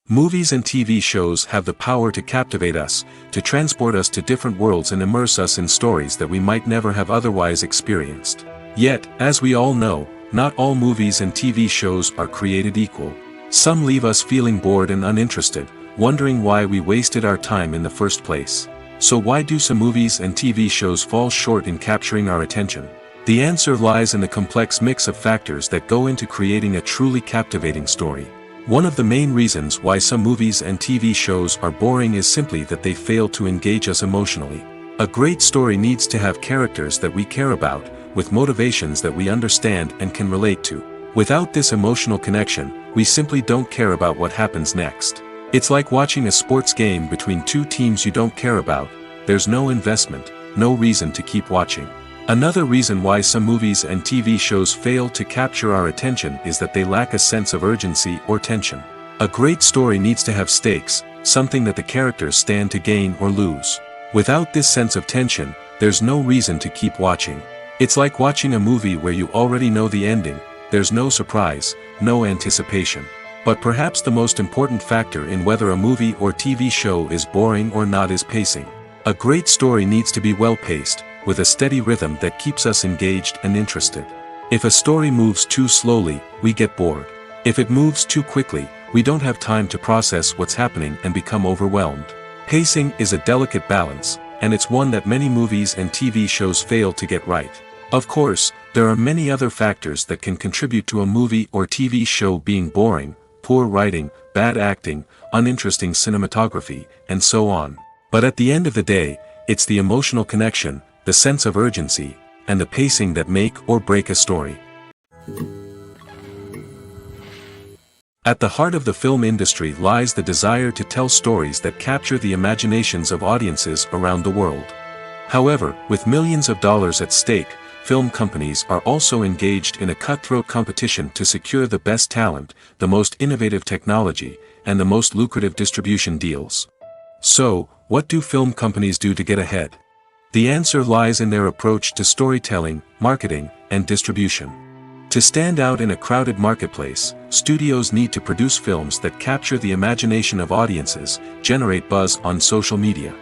Movies and TV shows have the power to captivate us, to transport us to different worlds and immerse us in stories that we might never have otherwise experienced. Yet, as we all know, not all movies and TV shows are created equal. Some leave us feeling bored and uninterested, wondering why we wasted our time in the first place. So why do some movies and TV shows fall short in capturing our attention? The answer lies in the complex mix of factors that go into creating a truly captivating story. One of the main reasons why some movies and TV shows are boring is simply that they fail to engage us emotionally. A great story needs to have characters that we care about, with motivations that we understand and can relate to. Without this emotional connection, we simply don't care about what happens next. It's like watching a sports game between two teams you don't care about. There's no investment, no reason to keep watching. Another reason why some movies and TV shows fail to capture our attention is that they lack a sense of urgency or tension. A great story needs to have stakes, something that the characters stand to gain or lose. Without this sense of tension, there's no reason to keep watching. It's like watching a movie where you already know the ending. There's no surprise, no anticipation. But perhaps the most important factor in whether a movie or TV show is boring or not is pacing. A great story needs to be well-paced, with a steady rhythm that keeps us engaged and interested. If a story moves too slowly, we get bored. If it moves too quickly, we don't have time to process what's happening and become overwhelmed. Pacing is a delicate balance, and it's one that many movies and TV shows fail to get right. Of course, there are many other factors that can contribute to a movie or TV show being boring: poor writing, bad acting, uninteresting cinematography, and so on. But at the end of the day, it's the emotional connection, the sense of urgency, and the pacing that make or break a story. At the heart of the film industry lies the desire to tell stories that capture the imaginations of audiences around the world. However, with millions of dollars at stake, film companies are also engaged in a cutthroat competition to secure the best talent, the most innovative technology, and the most lucrative distribution deals. So, what do film companies do to get ahead? The answer lies in their approach to storytelling, marketing, and distribution. To stand out in a crowded marketplace, studios need to produce films that capture the imagination of audiences, generate buzz on social media.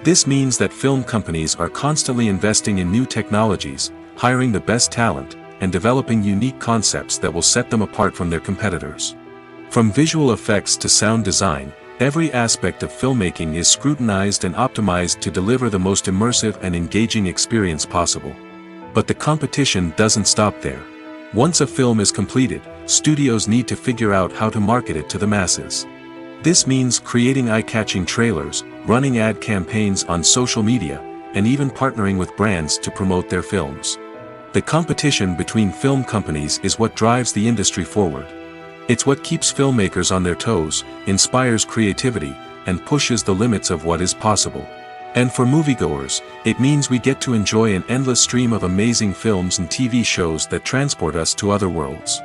This means that film companies are constantly investing in new technologies, hiring the best talent, and developing unique concepts that will set them apart from their competitors. From visual effects to sound design, every aspect of filmmaking is scrutinized and optimized to deliver the most immersive and engaging experience possible. But the competition doesn't stop there. Once a film is completed, studios need to figure out how to market it to the masses. This means creating eye-catching trailers, running ad campaigns on social media, and even partnering with brands to promote their films. The competition between film companies is what drives the industry forward. It's what keeps filmmakers on their toes, inspires creativity, and pushes the limits of what is possible. And for moviegoers, it means we get to enjoy an endless stream of amazing films and TV shows that transport us to other worlds.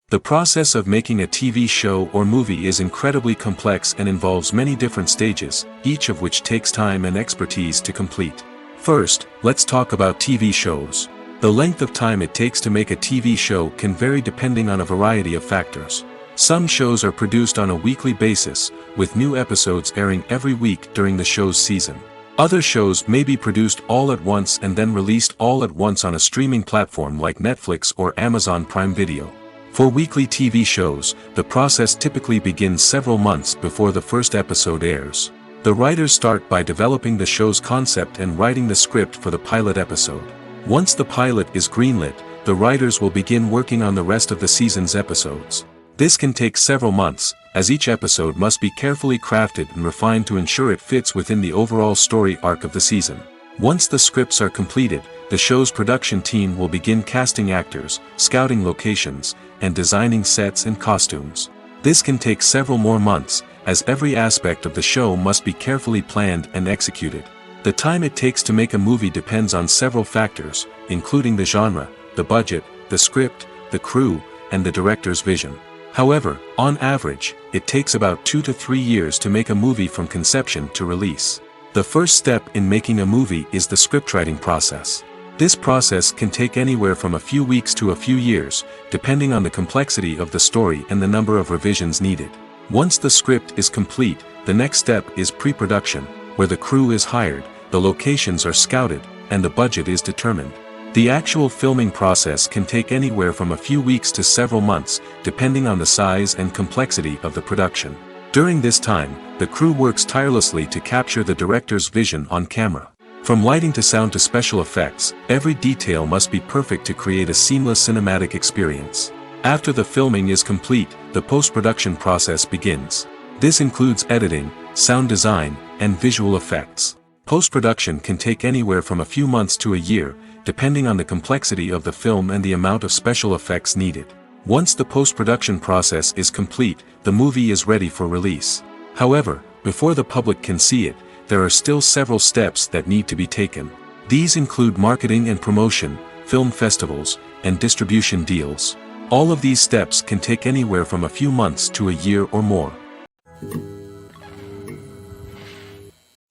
The process of making a TV show or movie is incredibly complex and involves many different stages, each of which takes time and expertise to complete. First, let's talk about TV shows. The length of time it takes to make a TV show can vary depending on a variety of factors. Some shows are produced on a weekly basis, with new episodes airing every week during the show's season. Other shows may be produced all at once and then released all at once on a streaming platform like Netflix or Amazon Prime Video. For weekly TV shows, the process typically begins several months before the first episode airs. The writers start by developing the show's concept and writing the script for the pilot episode. Once the pilot is greenlit, the writers will begin working on the rest of the season's episodes. This can take several months, as each episode must be carefully crafted and refined to ensure it fits within the overall story arc of the season. Once the scripts are completed, the show's production team will begin casting actors, scouting locations, and designing sets and costumes. This can take several more months, as every aspect of the show must be carefully planned and executed. The time it takes to make a movie depends on several factors, including the genre, the budget, the script, the crew, and the director's vision. However, on average, it takes about 2 to 3 years to make a movie from conception to release. The first step in making a movie is the scriptwriting process. This process can take anywhere from a few weeks to a few years, depending on the complexity of the story and the number of revisions needed. Once the script is complete, the next step is pre-production, where the crew is hired, the locations are scouted, and the budget is determined. The actual filming process can take anywhere from a few weeks to several months, depending on the size and complexity of the production. During this time, the crew works tirelessly to capture the director's vision on camera. From lighting to sound to special effects, every detail must be perfect to create a seamless cinematic experience. After the filming is complete, the post-production process begins. This includes editing, sound design, and visual effects. Post-production can take anywhere from a few months to a year, depending on the complexity of the film and the amount of special effects needed. Once the post-production process is complete, the movie is ready for release. However, before the public can see it, there are still several steps that need to be taken. These include marketing and promotion, film festivals, and distribution deals. All of these steps can take anywhere from a few months to a year or more.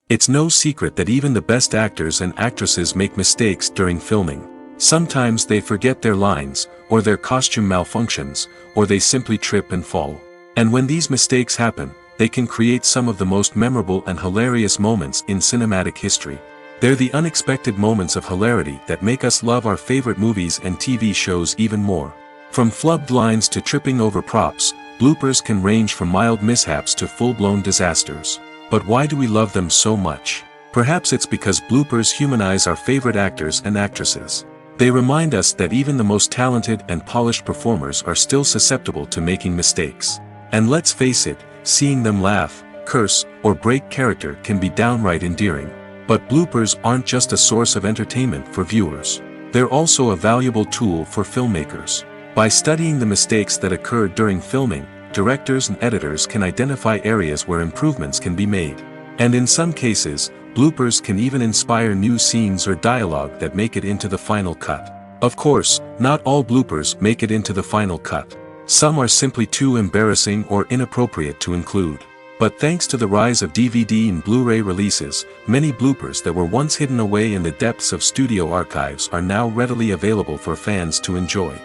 It's no secret that even the best actors and actresses make mistakes during filming. Sometimes they forget their lines, or their costume malfunctions, or they simply trip and fall. And when these mistakes happen, they can create some of the most memorable and hilarious moments in cinematic history. They're the unexpected moments of hilarity that make us love our favorite movies and TV shows even more. From flubbed lines to tripping over props, bloopers can range from mild mishaps to full-blown disasters. But why do we love them so much? Perhaps it's because bloopers humanize our favorite actors and actresses. They remind us that even the most talented and polished performers are still susceptible to making mistakes. And let's face it, seeing them laugh, curse, or break character can be downright endearing. But bloopers aren't just a source of entertainment for viewers. They're also a valuable tool for filmmakers. By studying the mistakes that occurred during filming, directors and editors can identify areas where improvements can be made. And in some cases, bloopers can even inspire new scenes or dialogue that make it into the final cut. Of course, not all bloopers make it into the final cut. Some are simply too embarrassing or inappropriate to include. But thanks to the rise of DVD and Blu-ray releases, many bloopers that were once hidden away in the depths of studio archives are now readily available for fans to enjoy.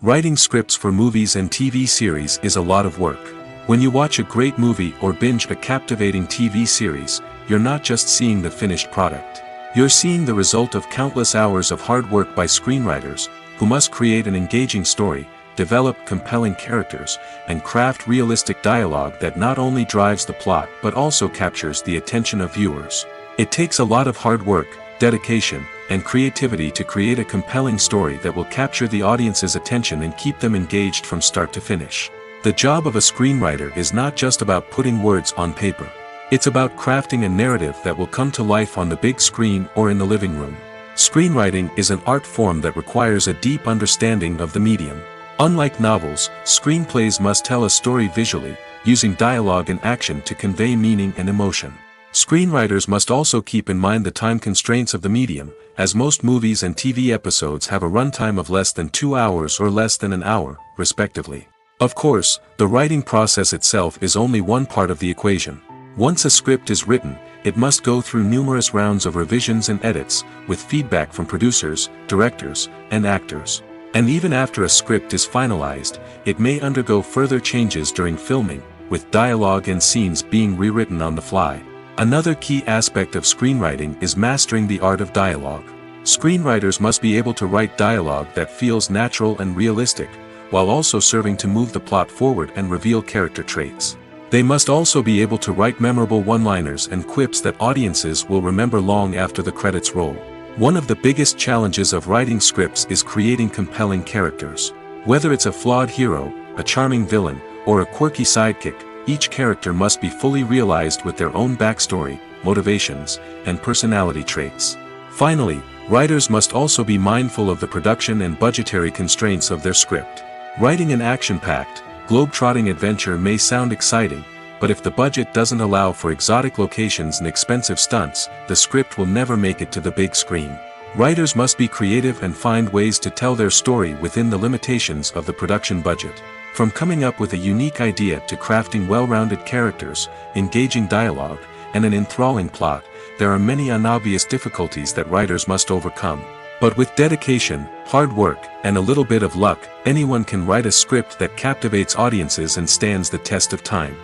Writing scripts for movies and TV series is a lot of work. When you watch a great movie or binge a captivating TV series, you're not just seeing the finished product. You're seeing the result of countless hours of hard work by screenwriters, who must create an engaging story, develop compelling characters, and craft realistic dialogue that not only drives the plot but also captures the attention of viewers. It takes a lot of hard work, dedication, and creativity to create a compelling story that will capture the audience's attention and keep them engaged from start to finish. The job of a screenwriter is not just about putting words on paper. It's about crafting a narrative that will come to life on the big screen or in the living room. Screenwriting is an art form that requires a deep understanding of the medium. Unlike novels, screenplays must tell a story visually, using dialogue and action to convey meaning and emotion. Screenwriters must also keep in mind the time constraints of the medium, as most movies and TV episodes have a runtime of less than 2 hours or less than an hour, respectively. Of course, the writing process itself is only one part of the equation. Once a script is written, it must go through numerous rounds of revisions and edits, with feedback from producers, directors, and actors. And even after a script is finalized, it may undergo further changes during filming, with dialogue and scenes being rewritten on the fly. Another key aspect of screenwriting is mastering the art of dialogue. Screenwriters must be able to write dialogue that feels natural and realistic, while also serving to move the plot forward and reveal character traits. They must also be able to write memorable one-liners and quips that audiences will remember long after the credits roll. One of the biggest challenges of writing scripts is creating compelling characters. Whether it's a flawed hero, a charming villain, or a quirky sidekick, each character must be fully realized with their own backstory, motivations, and personality traits. Finally, writers must also be mindful of the production and budgetary constraints of their script. Writing an action-packed, globe-trotting adventure may sound exciting, but if the budget doesn't allow for exotic locations and expensive stunts, the script will never make it to the big screen. Writers must be creative and find ways to tell their story within the limitations of the production budget. From coming up with a unique idea to crafting well-rounded characters, engaging dialogue, and an enthralling plot, there are many unobvious difficulties that writers must overcome. But with dedication, hard work, and a little bit of luck, anyone can write a script that captivates audiences and stands the test of time.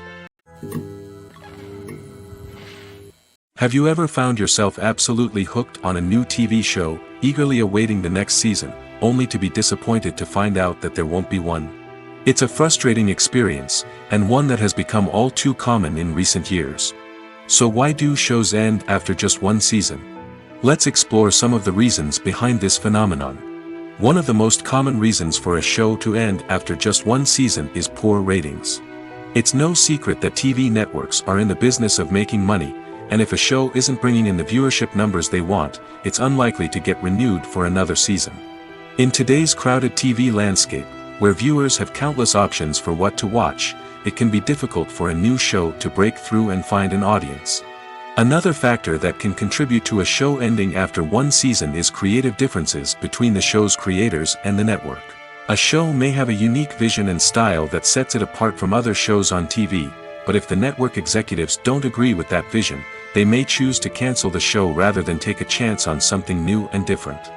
Have you ever found yourself absolutely hooked on a new TV show, eagerly awaiting the next season, only to be disappointed to find out that there won't be one? It's a frustrating experience, and one that has become all too common in recent years. So why do shows end after just one season? Let's explore some of the reasons behind this phenomenon. One of the most common reasons for a show to end after just one season is poor ratings. It's no secret that TV networks are in the business of making money, and if a show isn't bringing in the viewership numbers they want, it's unlikely to get renewed for another season. In today's crowded TV landscape, where viewers have countless options for what to watch, it can be difficult for a new show to break through and find an audience. Another factor that can contribute to a show ending after one season is creative differences between the show's creators and the network. A show may have a unique vision and style that sets it apart from other shows on TV, but if the network executives don't agree with that vision, they may choose to cancel the show rather than take a chance on something new and different.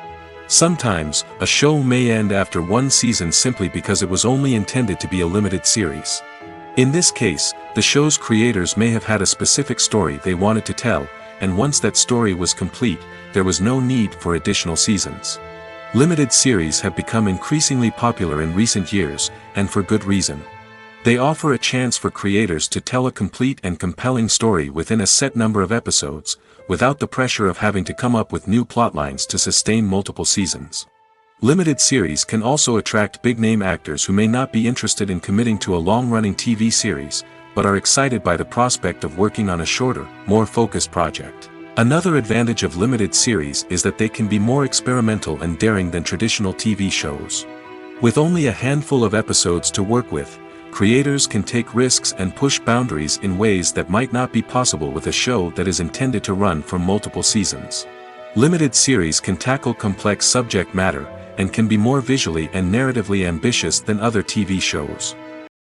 Sometimes, a show may end after one season simply because it was only intended to be a limited series. In this case, the show's creators may have had a specific story they wanted to tell, and once that story was complete, there was no need for additional seasons. Limited series have become increasingly popular in recent years, and for good reason. They offer a chance for creators to tell a complete and compelling story within a set number of episodes, without the pressure of having to come up with new plotlines to sustain multiple seasons. Limited series can also attract big-name actors who may not be interested in committing to a long-running TV series, but are excited by the prospect of working on a shorter, more focused project. Another advantage of limited series is that they can be more experimental and daring than traditional TV shows. With only a handful of episodes to work with, creators can take risks and push boundaries in ways that might not be possible with a show that is intended to run for multiple seasons. Limited series can tackle complex subject matter, and can be more visually and narratively ambitious than other TV shows.